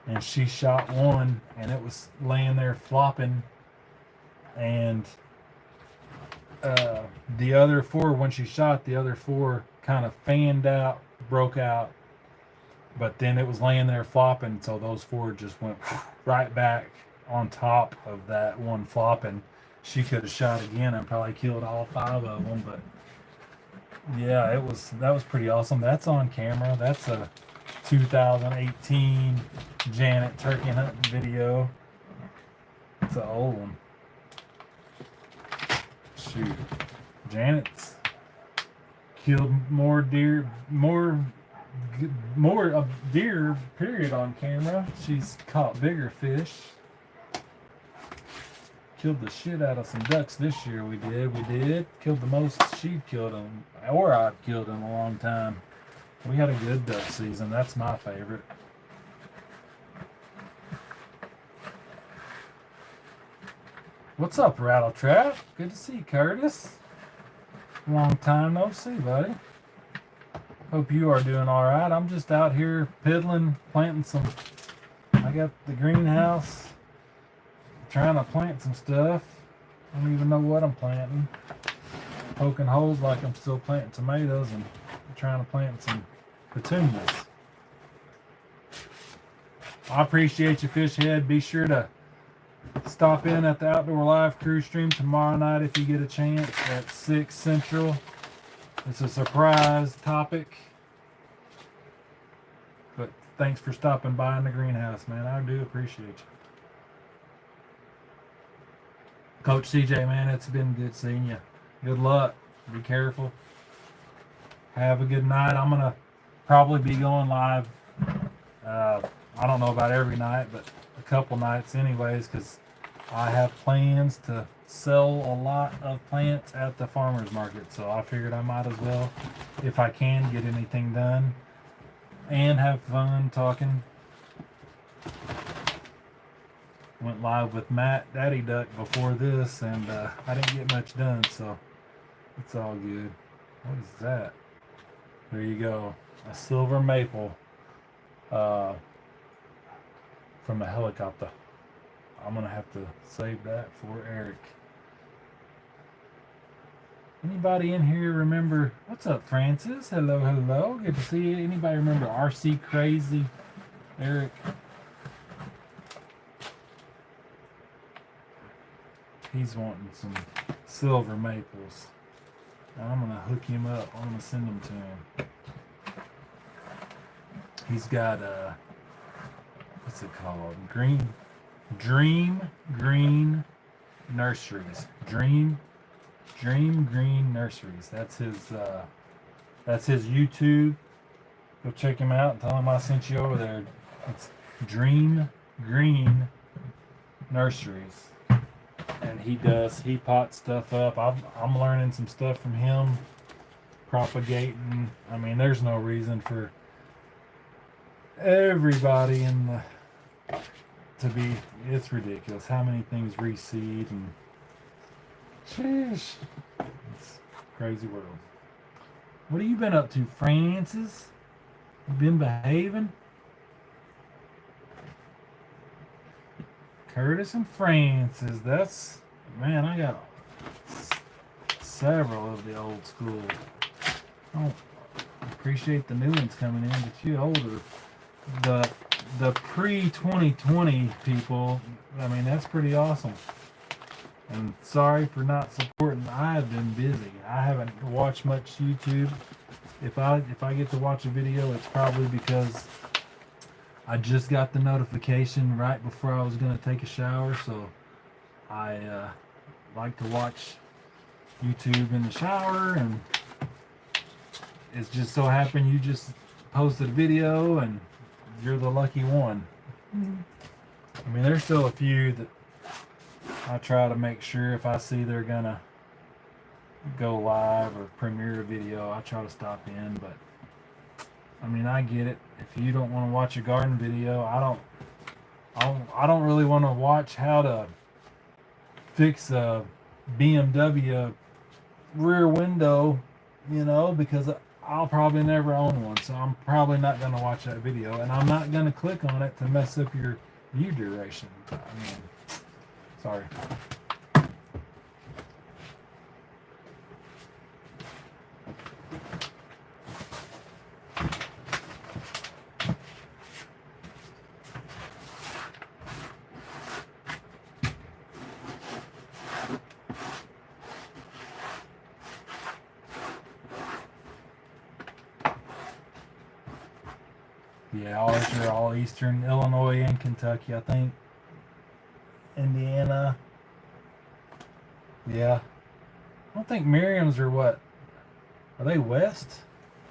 and she shot one, and it was laying there flopping. And the other 4, when she shot, the other 4 kind of fanned out, broke out, but then it was laying there flopping, so those 4 just went right back on top of that one flopping. She could have shot again and probably killed all 5 of them, but yeah, that was pretty awesome. That's on camera. That's a 2018 Janet turkey hunting video. It's an old one. Shoot, Janet's killed more deer period on camera. She's caught bigger fish. Killed the shit out of some ducks this year. We did. Killed the most she'd killed them, or I've killed in a long time. We had a good duck season. That's my favorite. What's up, Rattletrap? Good to see you, Curtis. Long time no see, buddy. Hope you are doing all right. I'm just out here piddling, planting some. I got the greenhouse, trying to plant some stuff. I don't even know what I'm planting. Poking holes like I'm still planting tomatoes, and trying to plant some petunias. I appreciate you, Fishhead. Be sure to stop in at the Outdoor Live Crew stream tomorrow night if you get a chance at 6 Central. It's a surprise topic. But thanks for stopping by in the greenhouse, man. I do appreciate you. Coach CJ, man, it's been good seeing you. Good luck. Be careful. Have a good night. I'm going to probably be going live. I don't know about every night, but a couple nights anyways, because I have plans to sell a lot of plants at the farmer's market. So I figured I might as well, if I can, get anything done and have fun talking. Went live with Matt Daddy Duck before this, and I didn't get much done, so it's all good. What is that? There you go. A silver maple from a helicopter. I'm going to have to save that for Eric. Anybody in here remember? What's up, Francis? Hello, hello. Good to see you. Anybody remember RC Crazy? Eric? He's wanting some silver maples. I'm going to hook him up. I'm going to send them to him. He's got, what's it called? Dream Green Nurseries. Dream Green Nurseries. That's his YouTube. Go check him out and tell him I sent you over there. Dream Green Nurseries, and he pots stuff up. I'm learning some stuff from him, propagating. I mean, there's no reason for everybody in the to be. It's ridiculous how many things reseed, and sheesh, it's a crazy world. What have you been up to, Francis? You been behaving? Curtis and Francis. That's, man, I got several of the old school. I appreciate the new ones coming in, but you older. The pre-2020 people, I mean, that's pretty awesome. And sorry for not supporting. I have been busy. I haven't watched much YouTube. If I get to watch a video, it's probably because I just got the notification right before I was going to take a shower, so I like to watch YouTube in the shower, and it's just so happened you just posted a video and you're the lucky one. I mean, there's still a few that I try to make sure if I see they're gonna go live or premiere a video, I try to stop in. But I mean, I get it. If you don't want to watch a garden video, I don't really want to watch how to fix a BMW rear window, because I'll probably never own one, so I'm probably not going to watch that video, and I'm not going to click on it to mess up your view duration. I mean, sorry. Yeah, all eastern Illinois and Kentucky, I think. Indiana. Yeah. I don't think Merriam's are what? Are they west?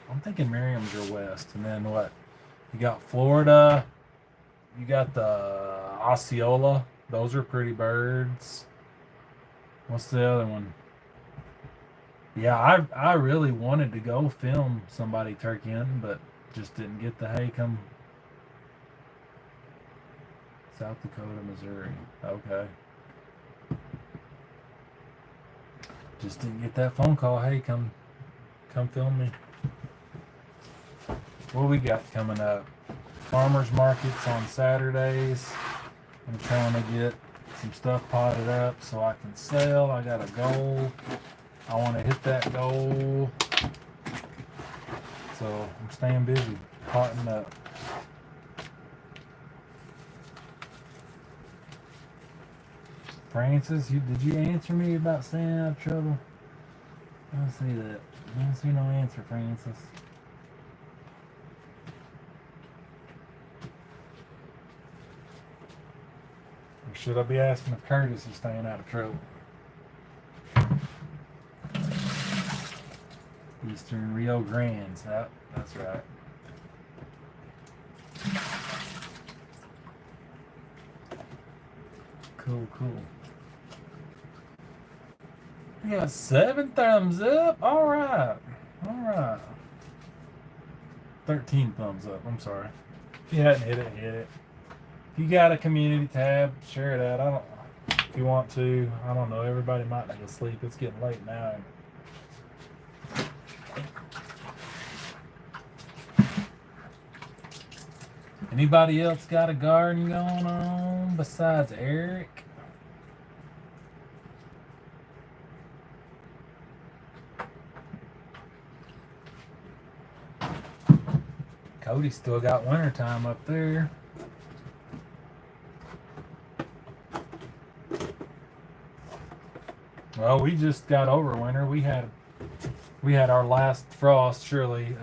I'm thinking Merriam's are west. And then what? You got Florida. You got the Osceola. Those are pretty birds. What's the other one? Yeah, I really wanted to go film somebody turkeying, but just didn't get the hey, come South Dakota, Missouri. Okay. Just didn't get that phone call. Hey, come film me. What we got coming up? Farmers markets on Saturdays. I'm trying to get some stuff potted up so I can sell. I got a goal. I want to hit that goal. So I'm staying busy, potting up. Francis, did you answer me about staying out of trouble? I don't see that. I don't see no answer, Francis. Or should I be asking if Curtis is staying out of trouble? Eastern Rio Grande. Yep, that's right. Cool. We got 7 thumbs up. All right. 13 thumbs up. I'm sorry. If you hadn't hit it, hit it. If you got a community tab, share it out. If you want to. I don't know. Everybody might be asleep. It's getting late now. Anybody else got a garden going on besides Eric? Cody still got winter time up there. Well, we just got over winter. We had our last frost surely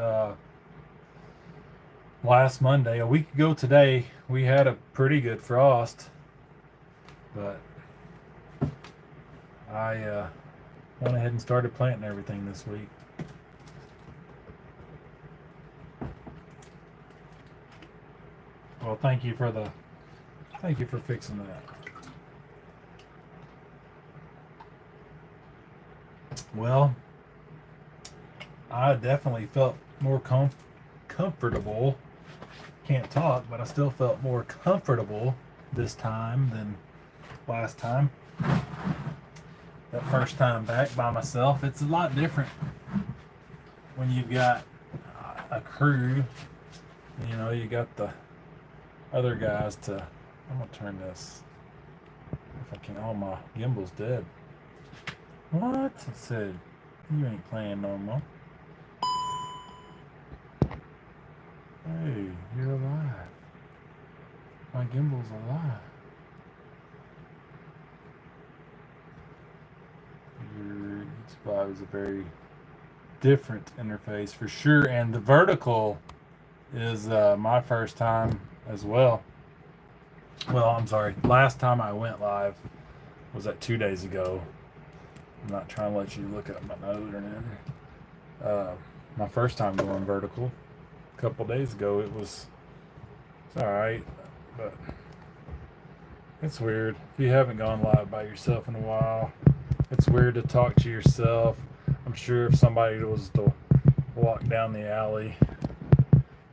last Monday. A week ago today, we had a pretty good frost, but I went ahead and started planting everything this week. Well, thank you for fixing that. Well, I definitely felt more comfortable. Can't talk, but I still felt more comfortable this time than last time. That first time back by myself, it's a lot different when you've got a crew. You know, you got the other guys to. I'm gonna turn this if I can. Oh, my gimbal's dead. What? It said you ain't playing no more. Hey, you're alive. My gimbal's alive. Your Spot is a very different interface for sure, and the vertical is my first time as well. Well, I'm sorry. Last time I went live was that 2 days ago. I'm not trying to let you look at my nose or anything. My first time going vertical a couple days ago, it's all right, but it's weird. If you haven't gone live by yourself in a while, it's weird to talk to yourself. I'm sure if somebody was to walk down the alley,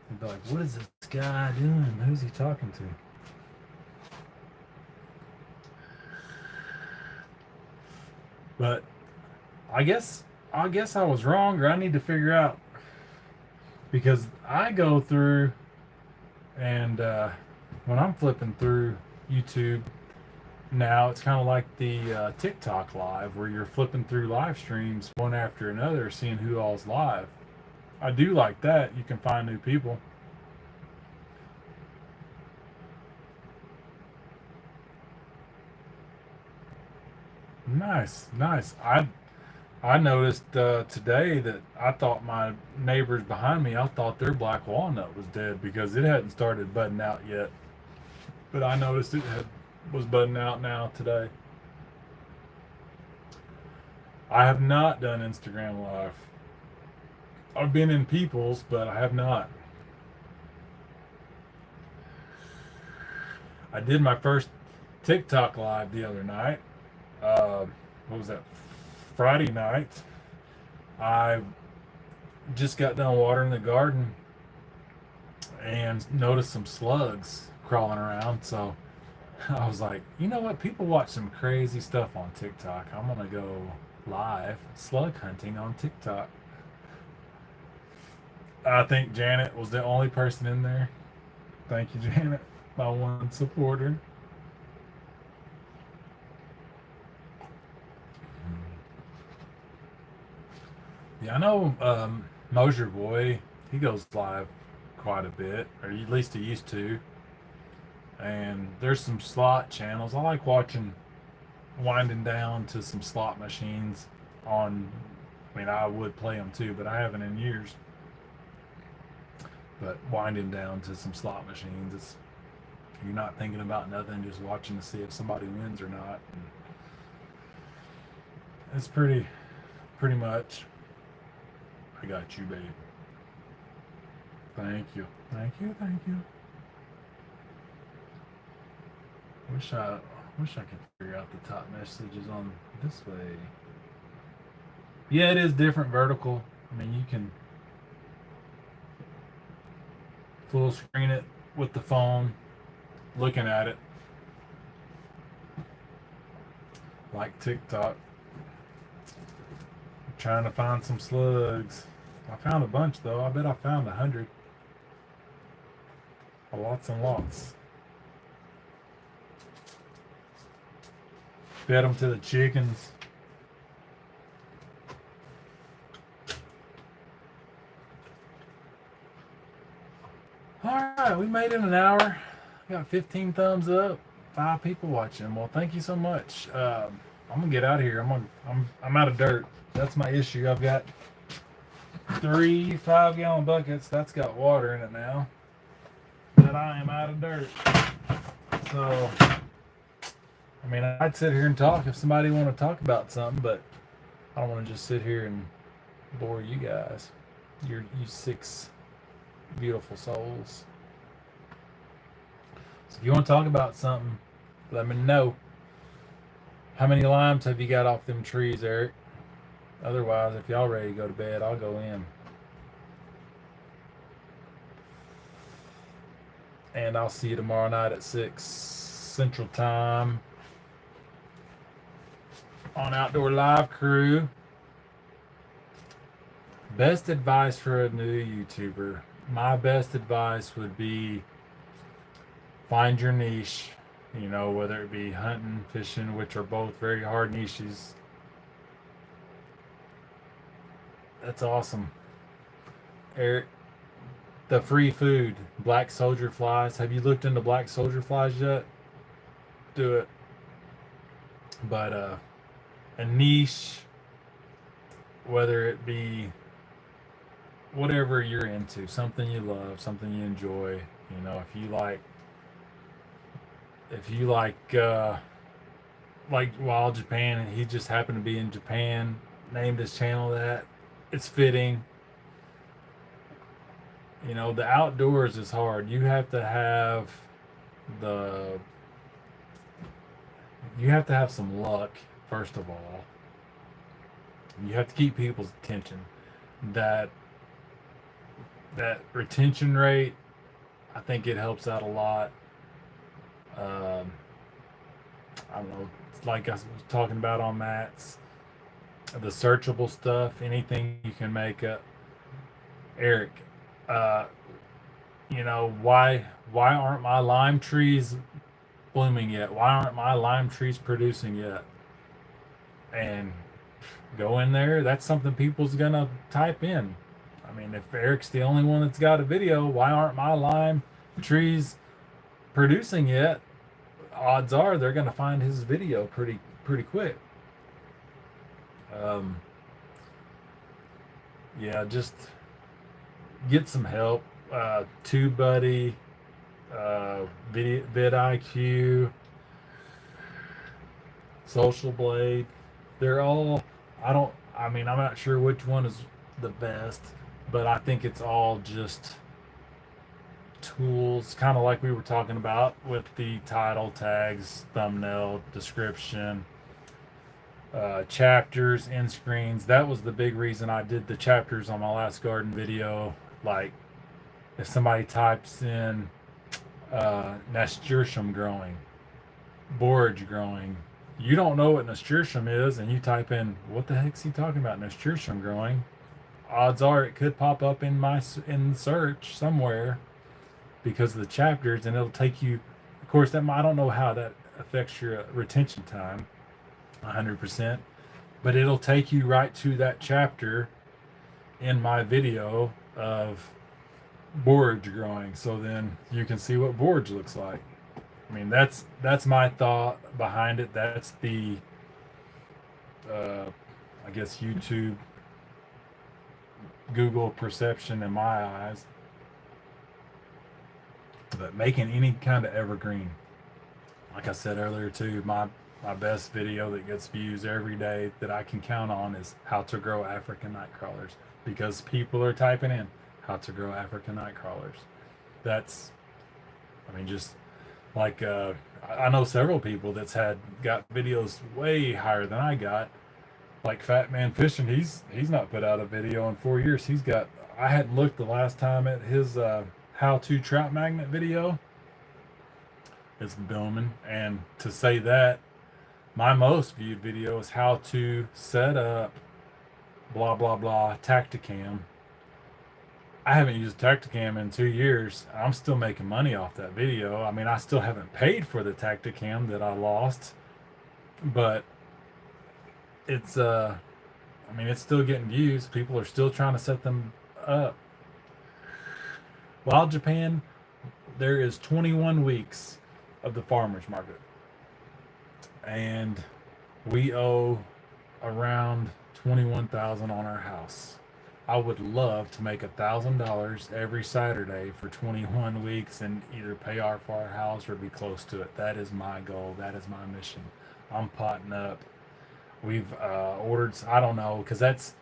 they'd be like, what is this guy doing? Who's he talking to? But I guess I was wrong, or I need to figure out, because I go through and when I'm flipping through YouTube now, it's kind of like the TikTok live, where you're flipping through live streams one after another, seeing who all's live. I do like that. You can find new people. Nice. I noticed today that I thought my neighbors behind me, I thought their black walnut was dead because it hadn't started budding out yet. But I noticed was budding out now today. I have not done Instagram Live. I've been in People's, but I have not. I did my first TikTok Live the other night. What was that? Friday night. I just got done watering the garden and noticed some slugs crawling around. So I was like, you know what? People watch some crazy stuff on TikTok. I'm going to go live slug hunting on TikTok. I think Janet was the only person in there. Thank you, Janet, my one supporter. Yeah, I know Mosier Boy, he goes live quite a bit, or at least he used to. And there's some slot channels. I like winding down to some slot machines on. I mean, I would play them too, but I haven't in years. But winding down to some slot machines, you're not thinking about nothing, just watching to see if somebody wins or not. And it's pretty much. I got you, babe. Thank you. Wish I could figure out the top messages on this way. Yeah, it is different vertical. I mean, you can full screen it with the phone, looking at it, like TikTok. I'm trying to find some slugs. I found a bunch though. I bet I found 100. Lots and lots. Fed them to the chickens. Alright, we made it an hour. Got 15 thumbs up, 5 people watching. Well, thank you so much. I'm gonna get out of here. I'm out of dirt. That's my issue. I've got 3 5-gallon buckets. That's got water in it now. But I am out of dirt. So, I mean, I'd sit here and talk if somebody want to talk about something, but I don't want to just sit here and bore you guys. You 6 beautiful souls. So if you want to talk about something, let me know. How many limes have you got off them trees, Eric? Otherwise, if y'all ready to go to bed, I'll go in. And I'll see you tomorrow night at 6 Central Time on Outdoor Live Crew. Best advice for a new YouTuber. My best advice would be find your niche. You know, whether it be hunting, fishing, which are both very hard niches. That's awesome. Eric, the free food, black soldier flies. Have you looked into black soldier flies yet? Do it. But a niche, whether it be whatever you're into, something you love, something you enjoy. You know, if you like Wild Japan, and he just happened to be in Japan, named his channel that. It's fitting. You know, the outdoors is hard. The you have to have some luck first of all. You have to keep people's attention. That that retention rate, I think it helps out a lot. Um, I don't know, like I was talking about on Matt's, the searchable stuff, anything you can make up. Eric, uh, you know, why aren't my lime trees blooming yet? Why aren't my lime trees producing yet? And go in there. That's something people's gonna type in. I mean, if Eric's the only one that's got a video, why aren't my lime trees producing yet? Odds are they're gonna find his video pretty quick. Um, yeah, just get some help. TubeBuddy, vidIQ, Social Blade. They're all. I don't. I mean, I'm not sure which one is the best, but I think it's all just tools, kind of like we were talking about with the title, tags, thumbnail, description, chapters, end screens. That was the big reason I did the chapters on my last garden video. Like, if somebody types in nasturtium growing, borage growing, you don't know what nasturtium is, and you type in, what the heck's he talking about, nasturtium growing? Odds are it could pop up in search somewhere because of the chapters, and it'll take you. Of course, I don't know how that affects your retention time, 100%, but it'll take you right to that chapter in my video of borage growing, so then you can see what borage looks like. I mean, that's my thought behind it. That's the I guess YouTube, Google perception in my eyes. But making any kind of evergreen, like I said earlier too, my best video that gets views every day that I can count on is how to grow African night crawlers, because people are typing in how to grow African night crawlers. That's, I mean, just like I know several people that's got videos way higher than I got. Like Fat Man Fishing, he's not put out a video in 4 years. I hadn't looked the last time at his how to trout magnet video. It's booming. And to say that, my most viewed video is how to set up blah blah blah Tacticam. I haven't used Tacticam in 2 years. I'm still making money off that video. I mean, I still haven't paid for the Tacticam that I lost, but it's I mean, it's still getting views. People are still trying to set them up. Wild Japan, there is 21 weeks of the farmers market, and we owe around 21,000 on our house. I would love to make $1,000 every Saturday for 21 weeks and either pay off our house or be close to it. That is my goal. That is my mission. I'm potting up. We've ordered, I don't know, because that's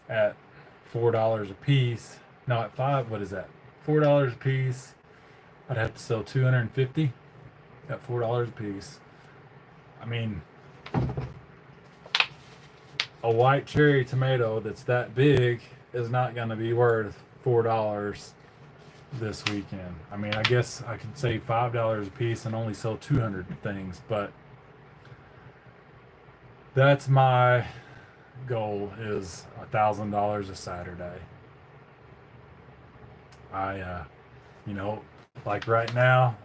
at $4 a piece. No, at five, what is that? $4 a piece. I'd have to sell 250. at $4 a piece. I mean, a white cherry tomato that's that big is not going to be worth $4 this weekend. I mean, I guess I could save $5 a piece and only sell 200 things, but that's my goal, is $1,000 a Saturday. You know, like right now,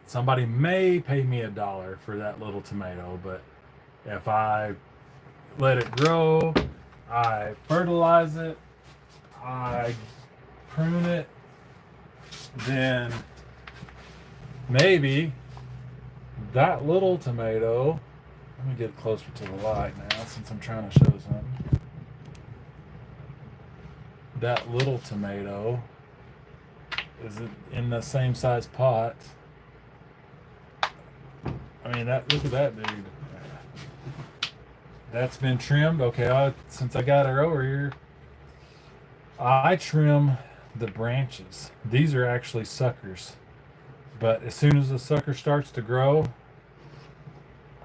somebody may pay me $1 for that little tomato, but if I let it grow, I fertilize it, I prune it, then maybe that little tomato, let me get closer to the light now since I'm trying to show something. That little tomato is in the same size pot. I mean, look at that dude. That's been trimmed. Okay, since I got her over here, I trim the branches. These are actually suckers. But as soon as the sucker starts to grow,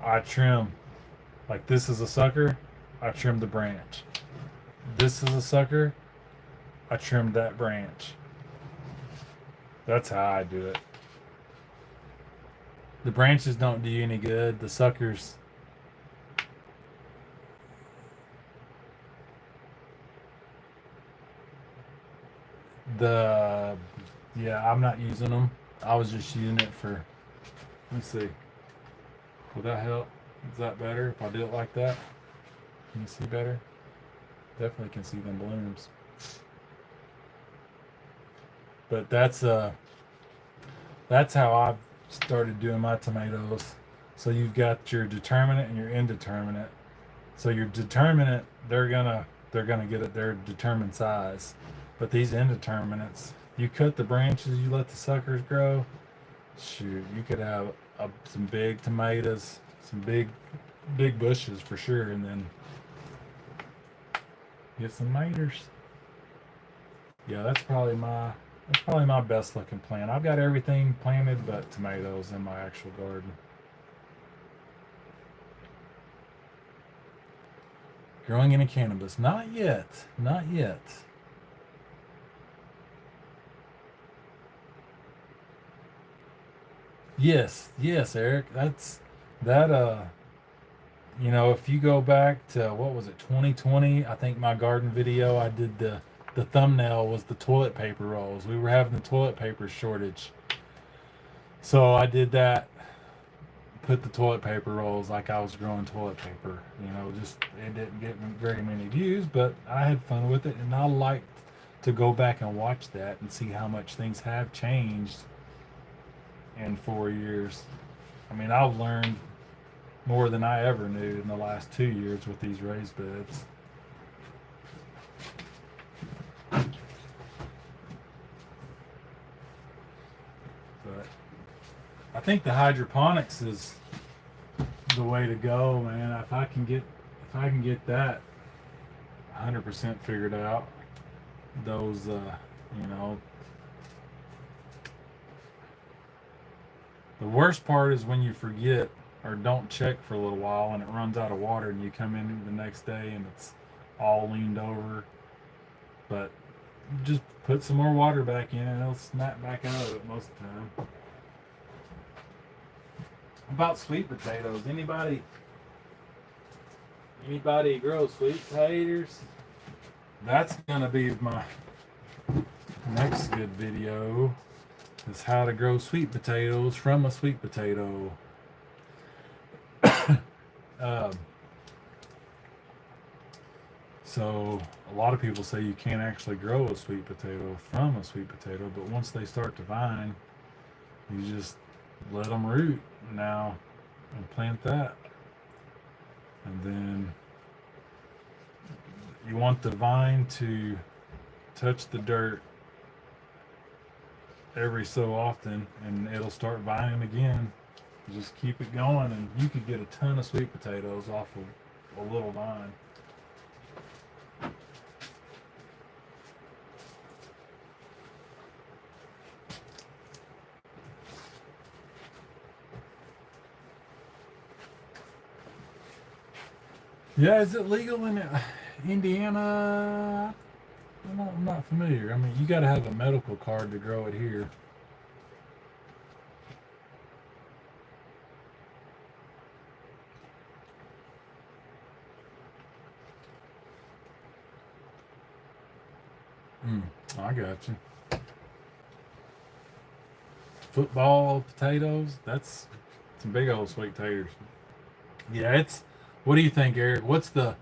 I trim. Like this is a sucker, I trim the branch. This is a sucker, I trim that branch. That's how I do it. The branches don't do you any good. The suckers, yeah, I'm not using them. I was just using it for, let's see. Will that help? Is that better if I do it like that? Can you see better? Definitely can see them blooms. But that's how I've started doing my tomatoes. So you've got your determinate and your indeterminate. So your determinate, they're gonna get at their determined size. But these indeterminates, you cut the branches, you let the suckers grow. Shoot, you could have some big tomatoes, some big bushes for sure, and then get some maters. Yeah, that's probably my best looking plant. I've got everything planted but tomatoes in my actual garden. Growing any cannabis? Not yet. Not yet. Yes, Eric. You know, if you go back to, what was it, 2020? I think my garden video, I did the thumbnail was the toilet paper rolls. We were having the toilet paper shortage. So I did that, put the toilet paper rolls like I was growing toilet paper. You know, just it didn't get very many views, but I had fun with it, and I liked to go back and watch that and see how much things have changed in 4 years. I mean, I've learned more than I ever knew in the last 2 years with these raised beds. But I think the hydroponics is the way to go, man. If I can get that 100% figured out, those you know, the worst part is when you forget or don't check for a little while and it runs out of water and you come in the next day and it's all leaned over. But just put some more water back in and it'll snap back out of it most of the time. About sweet potatoes, anybody grow sweet potatoes? That's gonna be my next good video, is how to grow sweet potatoes from a sweet potato. So a lot of people say you can't actually grow a sweet potato from a sweet potato, but once they start to vine, you just let them root now and plant that. And then you want the vine to touch the dirt every so often and it'll start vining again. Just keep it going and you could get a ton of sweet potatoes off of a little vine. Yeah, is it legal in Indiana? I'm not familiar. I mean, you got to have a medical card to grow it here. Mm, I got you. Football potatoes. That's some big old sweet taters. Yeah, it's. What do you think, Eric? The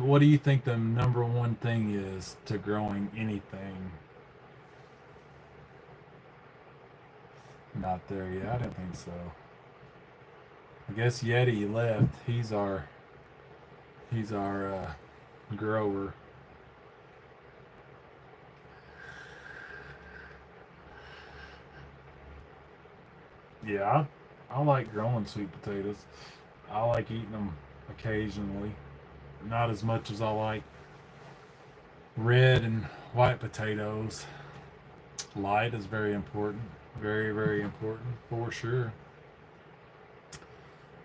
what do you think the number one thing is to growing anything? Not there yet. I didn't think so. I guess Yeti left. He's our grower. Yeah, I like growing sweet potatoes. I like eating them occasionally. Not as much as I like red and white potatoes. Light is very important. Very, very important for sure.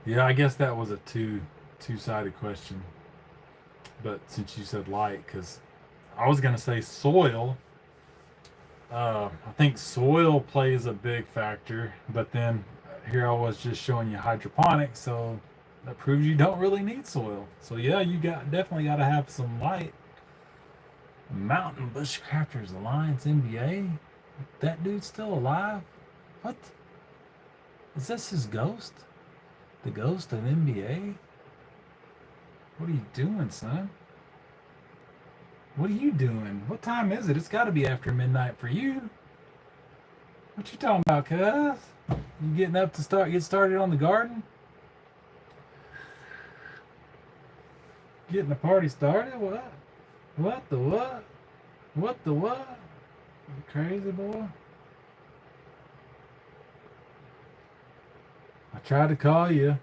Yeah, I guess that was a two-sided question. But since you said light, because I was gonna say soil. I think soil plays a big factor, but then here I was just showing you hydroponics, so that proves you don't really need soil. So yeah, you definitely got to have some light. Mountain Bushcrafters Alliance NBA. That dude's still alive? What? Is this his ghost? The ghost of NBA? What are you doing, son? What are you doing? What time is it? It's got to be after midnight for you. What you talking about, cuz? You getting up to get started on the garden? Getting the party started? What? What the what? What the what? You crazy boy? I tried to call you.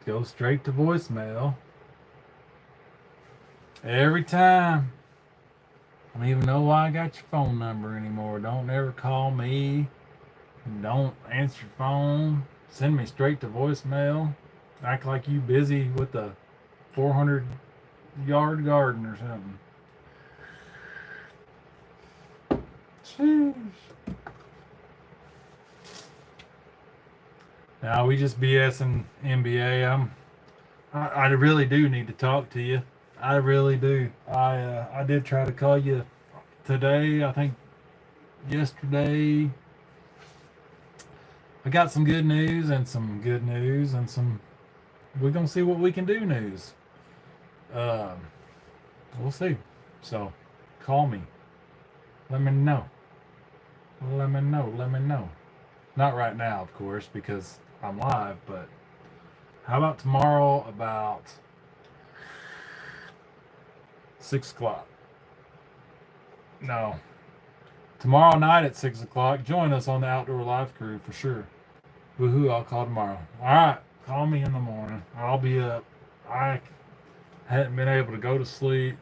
Go straight to voicemail. Every time. I don't even know why I got your phone number anymore. Don't ever call me. Don't answer your phone. Send me straight to voicemail. Act like you busy with a 400-yard garden or something. Sheesh. Now we just BSing NBA. I really do need to talk to you. I really do. I did try to call you today. I think yesterday. I got some good news and some good news and some. We're gonna see what we can do. News. Um, we'll see. So, call me. Let me know. Let me know. Let me know. Not right now, of course, because I'm live. But how about tomorrow about 6 o'clock? No. Tomorrow night at 6 o'clock. Join us on the Outdoor Live Crew for sure. Woohoo! I'll call tomorrow. All right. Call me in the morning. I'll be up. I hadn't been able to go to sleep.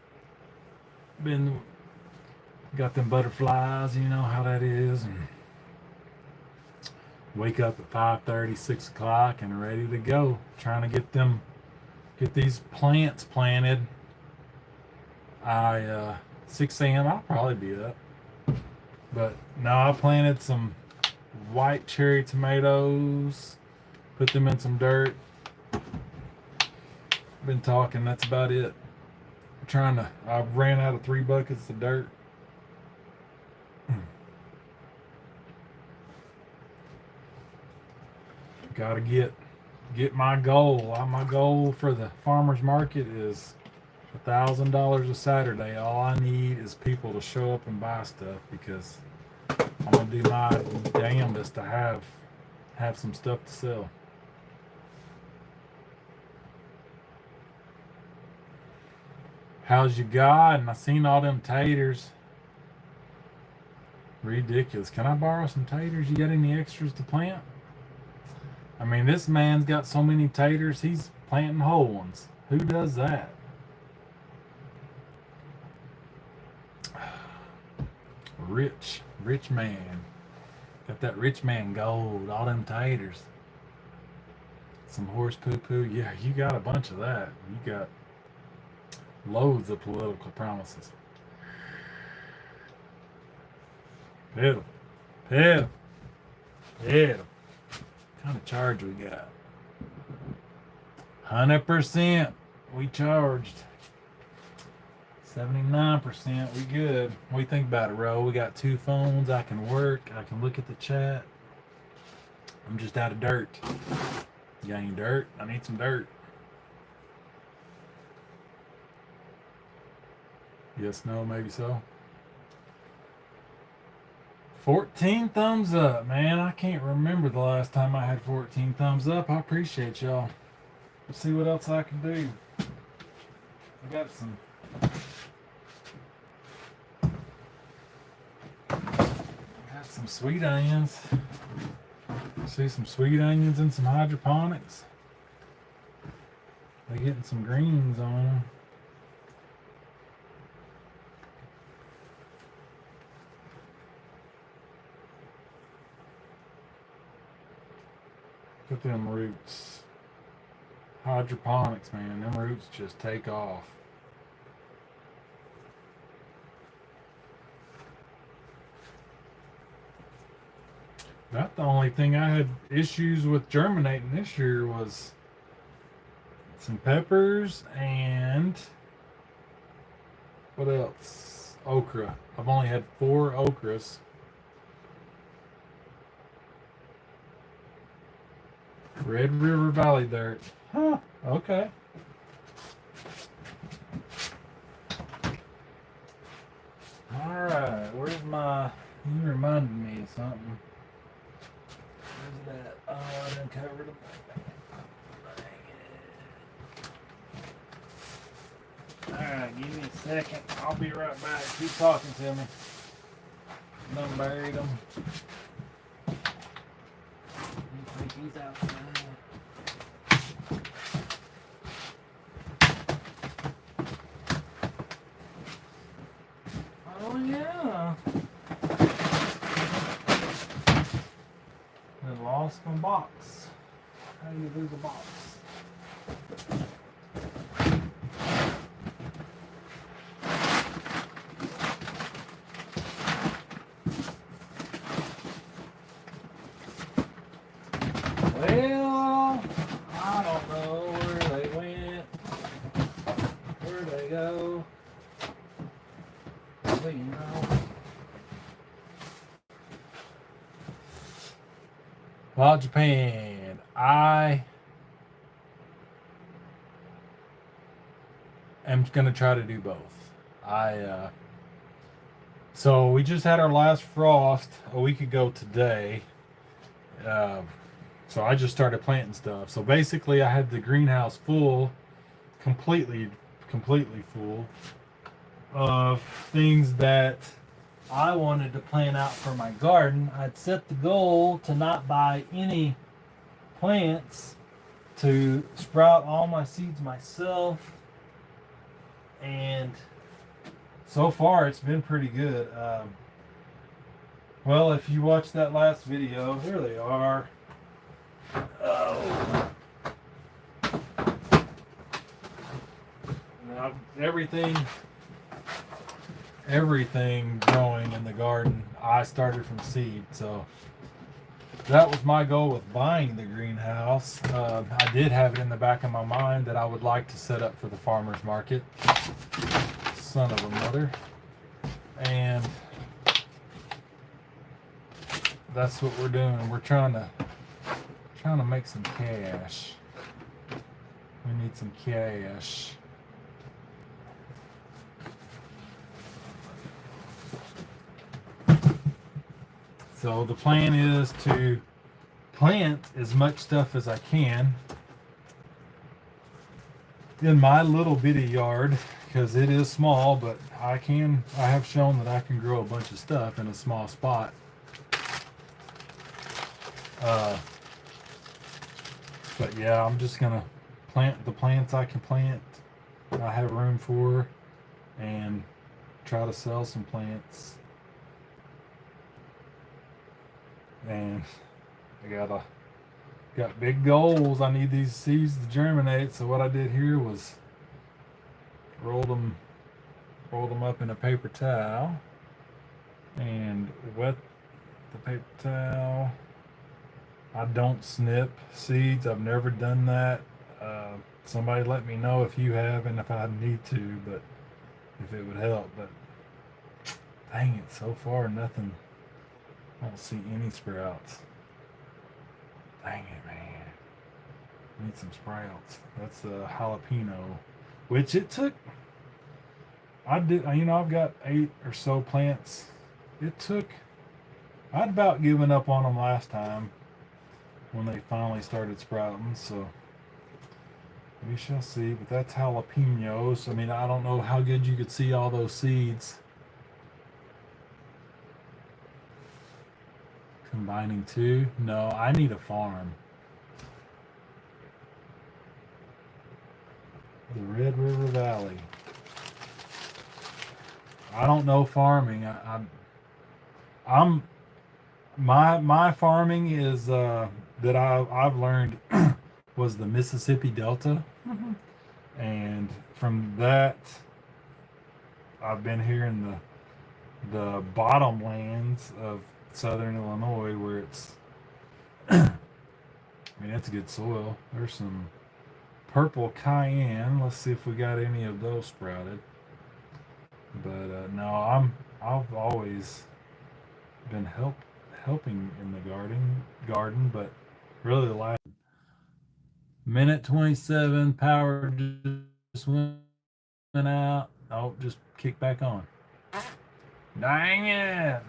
Been got them butterflies. You know how that is, and wake up at 5:30, 6 o'clock, and ready to go. Trying to get these plants planted. 6 a.m. I'll probably be up. But no, I planted some white cherry tomatoes. Put them in some dirt. Been talking. That's about it. I ran out of 3 buckets of dirt. Gotta get my goal. My goal for the farmers market is $1,000 a Saturday. All I need is people to show up and buy stuff because I'm gonna do my damnedest to have some stuff to sell. How's your God? And I seen all them taters. Ridiculous. Can I borrow some taters? You got any extras to plant? I mean, this man's got so many taters, he's planting whole ones. Who does that? Rich man. Got that rich man gold, all them taters. Some horse poo-poo. Yeah, you got a bunch of that. You got loads of political promises. Pitiful. Pitiful. Pitiful. What kind of charge we got? 100% we charged. 79% we good. What do you think about it, Ro? We got 2 phones. I can work. I can look at the chat. I'm just out of dirt. You got any dirt? I need some dirt. Yes, no, maybe so. 14 thumbs up, man. I can't remember the last time I had 14 thumbs up. I appreciate y'all. Let's see what else I can do. I got some sweet onions. See some sweet onions and some hydroponics. They're getting some greens on them. Look at them roots. Hydroponics, man. Them roots just take off. About the only thing I had issues with germinating this year was some peppers and what else? Okra. I've only had 4 okras. Red River Valley dirt. Huh, okay. Alright, where's my... You reminded me of something. Where's that? Oh, I done covered them. Alright, give me a second. I'll be right back. Keep talking to me. Done buried them. You think he's outside? Oh yeah. I lost my box. How do you lose a box? Well, I don't know where they went. Where'd they go? Well, you know. Well, Japan, I am going to try to do both. So we just had our last frost a week ago today. So I just started planting stuff. So basically I had the greenhouse full, completely full of things that I wanted to plant out for my garden. I'd set the goal to not buy any plants, to sprout all my seeds myself, and so far it's been pretty good. Well, if you watched that last video, here they are. Oh. Now, everything growing in the garden, I started from seed. So that was my goal with buying the greenhouse. I did have it in the back of my mind that I would like to set up for the farmer's market. Son of a mother. And that's what we're doing. We're trying to make some cash. We need some cash. So the plan is to plant as much stuff as I can in my little bitty yard, because it is small, but I have shown that I can grow a bunch of stuff in a small spot. But yeah, I'm just gonna plant the plants I can plant, I have room for, and try to sell some plants. And I gotta got big goals. I need these seeds to germinate. So what I did here was rolled them up in a paper towel and wet the paper towel. I don't snip seeds. I've never done that. Uh, Somebody let me know if you have and if I need to, but if it would help. But dang it, so far nothing. I don't see any sprouts. Dang it, man. Need some sprouts. That's a jalapeno, which it took. I did. I've got 8 or so plants. It took. I'd about given up on them last time when they finally started sprouting. So we shall see. But that's jalapenos. I mean, I don't know how good you could see all those seeds. Combining two? No, I need a farm. The Red River Valley. I don't know farming. I'm my farming is that I've learned was the Mississippi Delta, and from that I've been here in the bottomlands of southern Illinois where it's I mean it's good soil. There's some purple cayenne. Let's see if we got any of those sprouted. But no, I've always been helping in the garden, but really the last minute 27 power just went out. Oh, just kick back on. Dang it!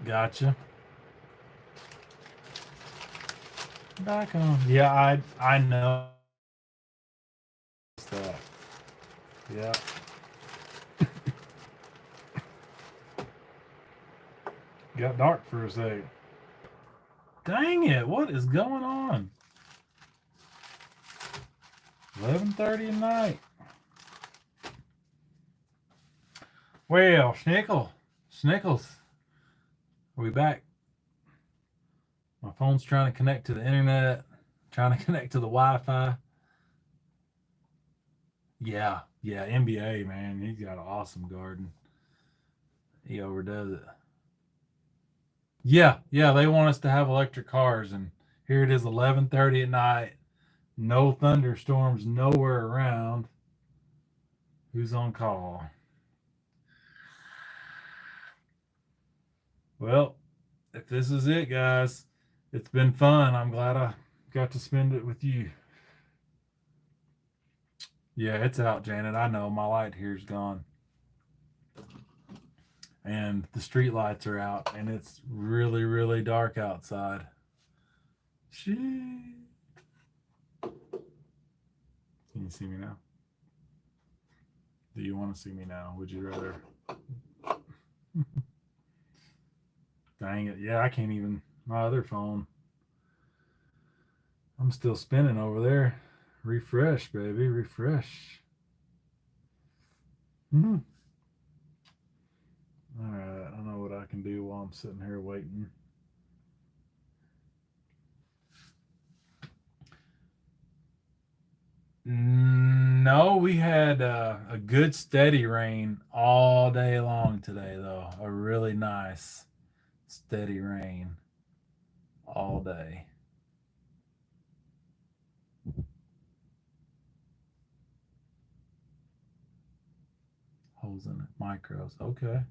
Gotcha. Back on. Yeah, I know that. Yeah. Got dark for a second. Dang it! What is going on? 11:30 at night. Well, Snickles, are we back? My phone's trying to connect to the internet, trying to connect to the Wi-Fi. Yeah, NBA, man. He's got an awesome garden. He overdoes it. Yeah, they want us to have electric cars, and here it is 11:30 at night. No thunderstorms nowhere around. Who's on call? Well, if this is it, guys, it's been fun. I'm glad I got to spend it with you. Yeah, it's out, Janet. I know my light here's gone. And the street lights are out, and it's really, really dark outside. Shit. Can you see me now? Do you want to see me now? Would you rather? Dang it. Yeah, I can't even. My other phone. I'm still spinning over there. Refresh, baby. Refresh. Mm-hmm. All right. I don't know what I can do while I'm sitting here waiting. No, we had a good steady rain all day long today, though. A really nice steady rain all day. Holes in it, micros. Okay.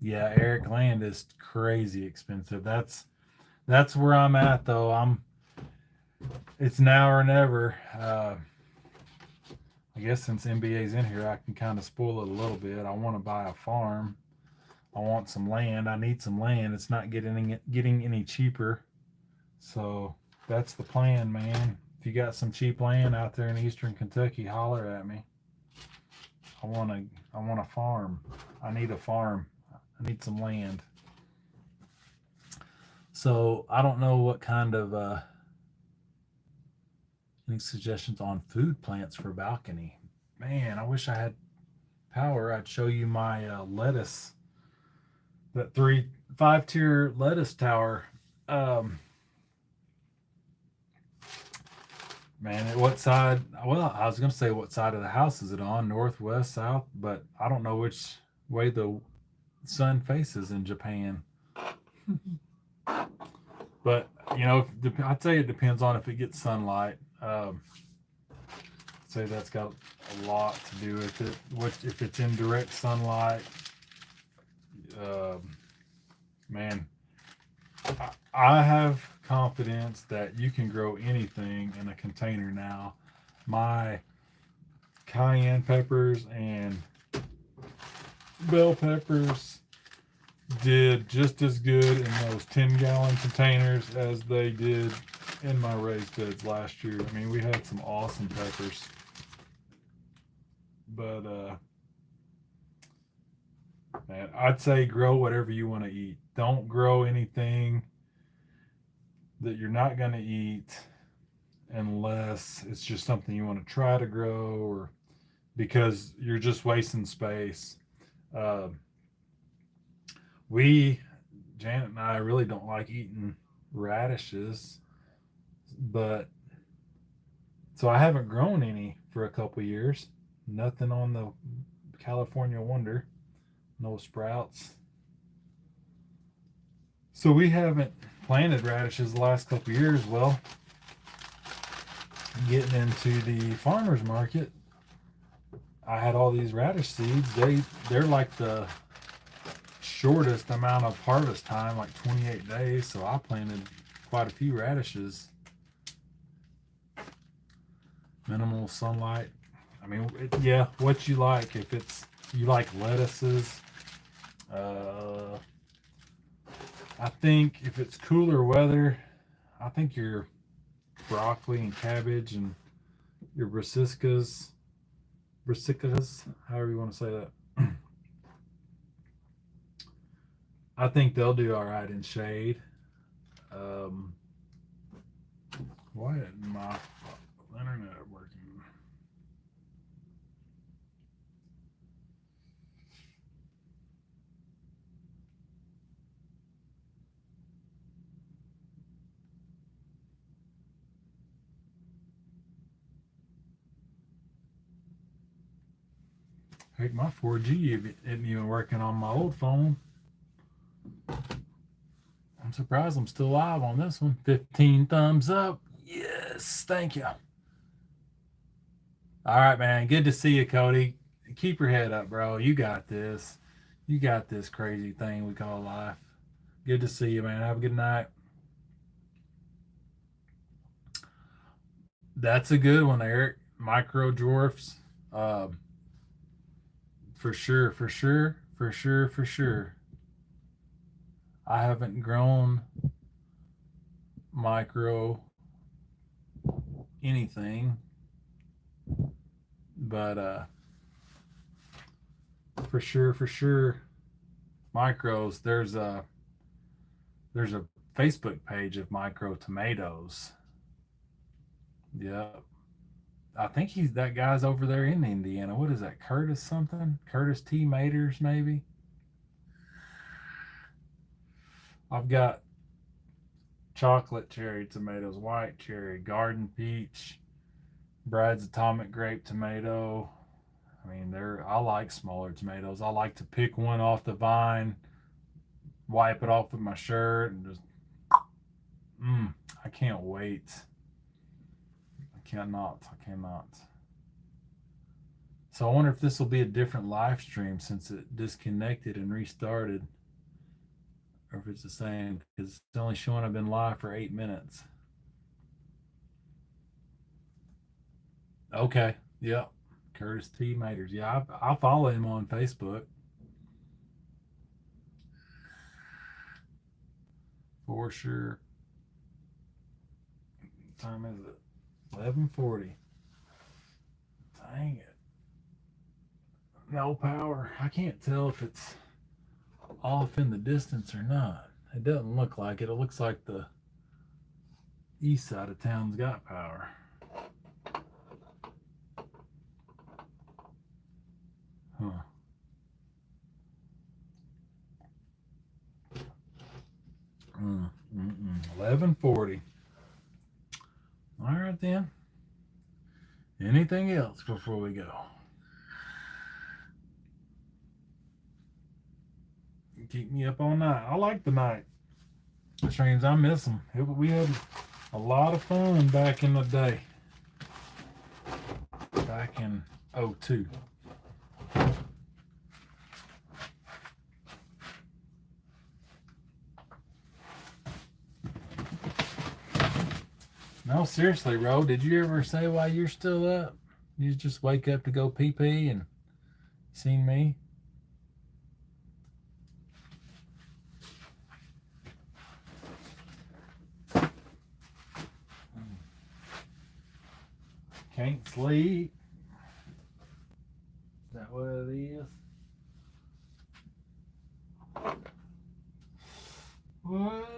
Yeah, Eric Land is crazy expensive. That's where I'm at though. It's now or never. I guess since NBA's in here, I can kind of spoil it a little bit. I want to buy a farm. I want some land. I need some land. It's not getting any cheaper. So that's the plan, man. If you got some cheap land out there in Eastern Kentucky, holler at me. I want a farm. I need a farm. I need some land. So I don't know what kind of any suggestions on food plants for balcony. Man, I wish I had power, I'd show you my lettuce, that 5 tier lettuce tower. Um, Man, what side? Well, I was going to say what side of the house is it on? North, west, south? But I don't know which way the sun faces in Japan. But, I'd say it depends on if it gets sunlight. I'd say that's got a lot to do with it. If it's in direct sunlight, man, I have confidence that you can grow anything in a container now. My cayenne peppers and bell peppers did just as good in those 10-gallon containers as they did in my raised beds last year. I mean, we had some awesome peppers. But man, I'd say grow whatever you want to eat. Don't grow anything that you're not going to eat unless it's just something you want to try to grow, or because you're just wasting space. Uh, Janet and I really don't like eating radishes, but so I haven't grown any for a couple years. Nothing on the California Wonder, no sprouts. So we haven't planted radishes the last couple years. Well, getting into the farmer's market, I had all these radish seeds. They're like the shortest amount of harvest time, like 28 days. So I planted quite a few radishes. Minimal sunlight. I mean, yeah, what you like. If you like lettuces, I think if it's cooler weather, I think your broccoli and cabbage and your brassicas, however you want to say that, I think they'll do all right in shade. Why isn't my internet working? Heck, my 4G isn't even working on my old phone. I'm surprised I'm still live on this one. 15 thumbs up. Yes, thank you. All right, man. Good to see you, Cody. Keep your head up, bro. You got this. You got this crazy thing we call life. Good to see you, man. Have a good night. That's a good one, Eric. Micro dwarfs. For sure, for sure, for sure, for sure. I haven't grown micro anything, but for sure, micros. There's a Facebook page of micro tomatoes. Yeah, I think that guy's over there in Indiana. What is that? Curtis something? Curtis T. Maters, maybe. I've got chocolate cherry tomatoes, white cherry, garden peach, Brad's atomic grape tomato. I mean, I like smaller tomatoes. I like to pick one off the vine, wipe it off with my shirt, and just I can't wait. I cannot. So I wonder if this will be a different live stream since it disconnected and restarted, or if it's the same, because it's only showing I've been live for 8 minutes. Okay. Yep. Curtis T. Maters. Yeah, I follow him on Facebook. For sure. What time is it? 11:40. Dang it. No power. I can't tell if it's off in the distance or not. It doesn't look like it. It looks like the east side of town's got power. Huh. 11:40. All right then. Anything else before we go? Keep me up all night. I like the night streams. I miss them. We had a lot of fun back in the day. Back in 02. No, seriously, Ro, did you ever say why you're still up? You just wake up to go pee and seen me? Can't sleep. Is that what it is? What?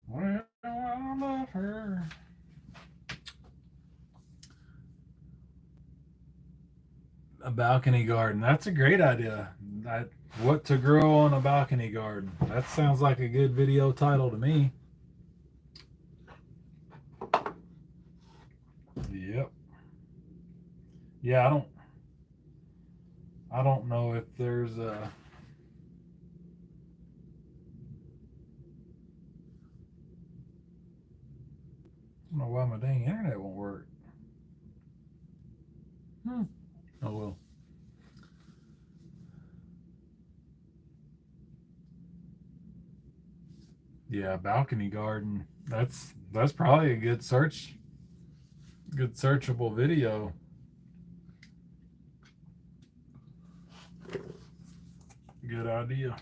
Well, I love her. A balcony garden. That's a great idea. What to grow on a balcony garden. That sounds like a good video title to me. Yep. Yeah, I don't know if there's a I don't know why my dang internet won't work. Oh well. Yeah, balcony garden. That's probably a good searchable video. Good idea.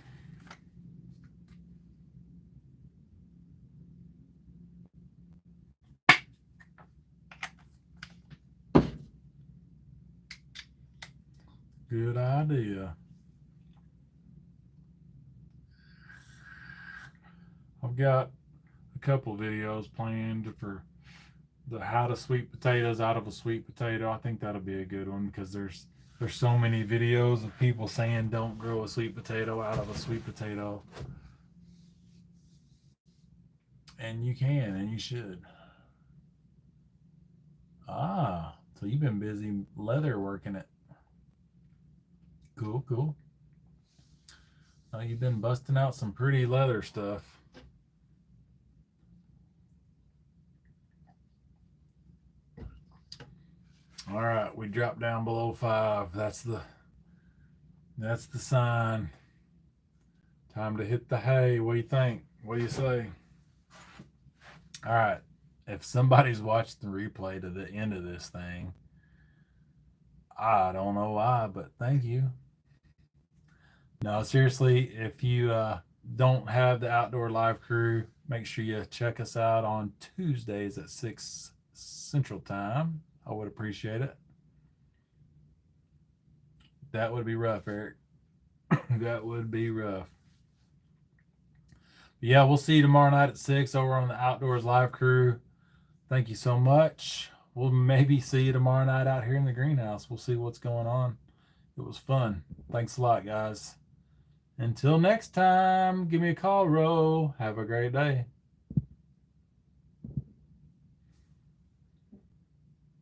Good idea. I've got a couple videos planned for the how to sweet potatoes out of a sweet potato. I think that'll be a good one because there's so many videos of people saying don't grow a sweet potato out of a sweet potato. And you can and you should. Ah, so you've been busy leather working it. Cool. You've been busting out some pretty leather stuff. All right, we dropped down below 5. That's the sign. Time to hit the hay. What do you think? What do you say? All right. If somebody's watched the replay to the end of this thing, I don't know why, but thank you. No, seriously, if you don't have the Outdoor Live crew, make sure you check us out on Tuesdays at 6 Central Time. I would appreciate it. That would be rough, Eric. That would be rough. But yeah, we'll see you tomorrow night at 6 over on the Outdoors Live crew. Thank you so much. We'll maybe see you tomorrow night out here in the greenhouse. We'll see what's going on. It was fun. Thanks a lot, guys. Until next time, give me a call, Ro. Have a great day.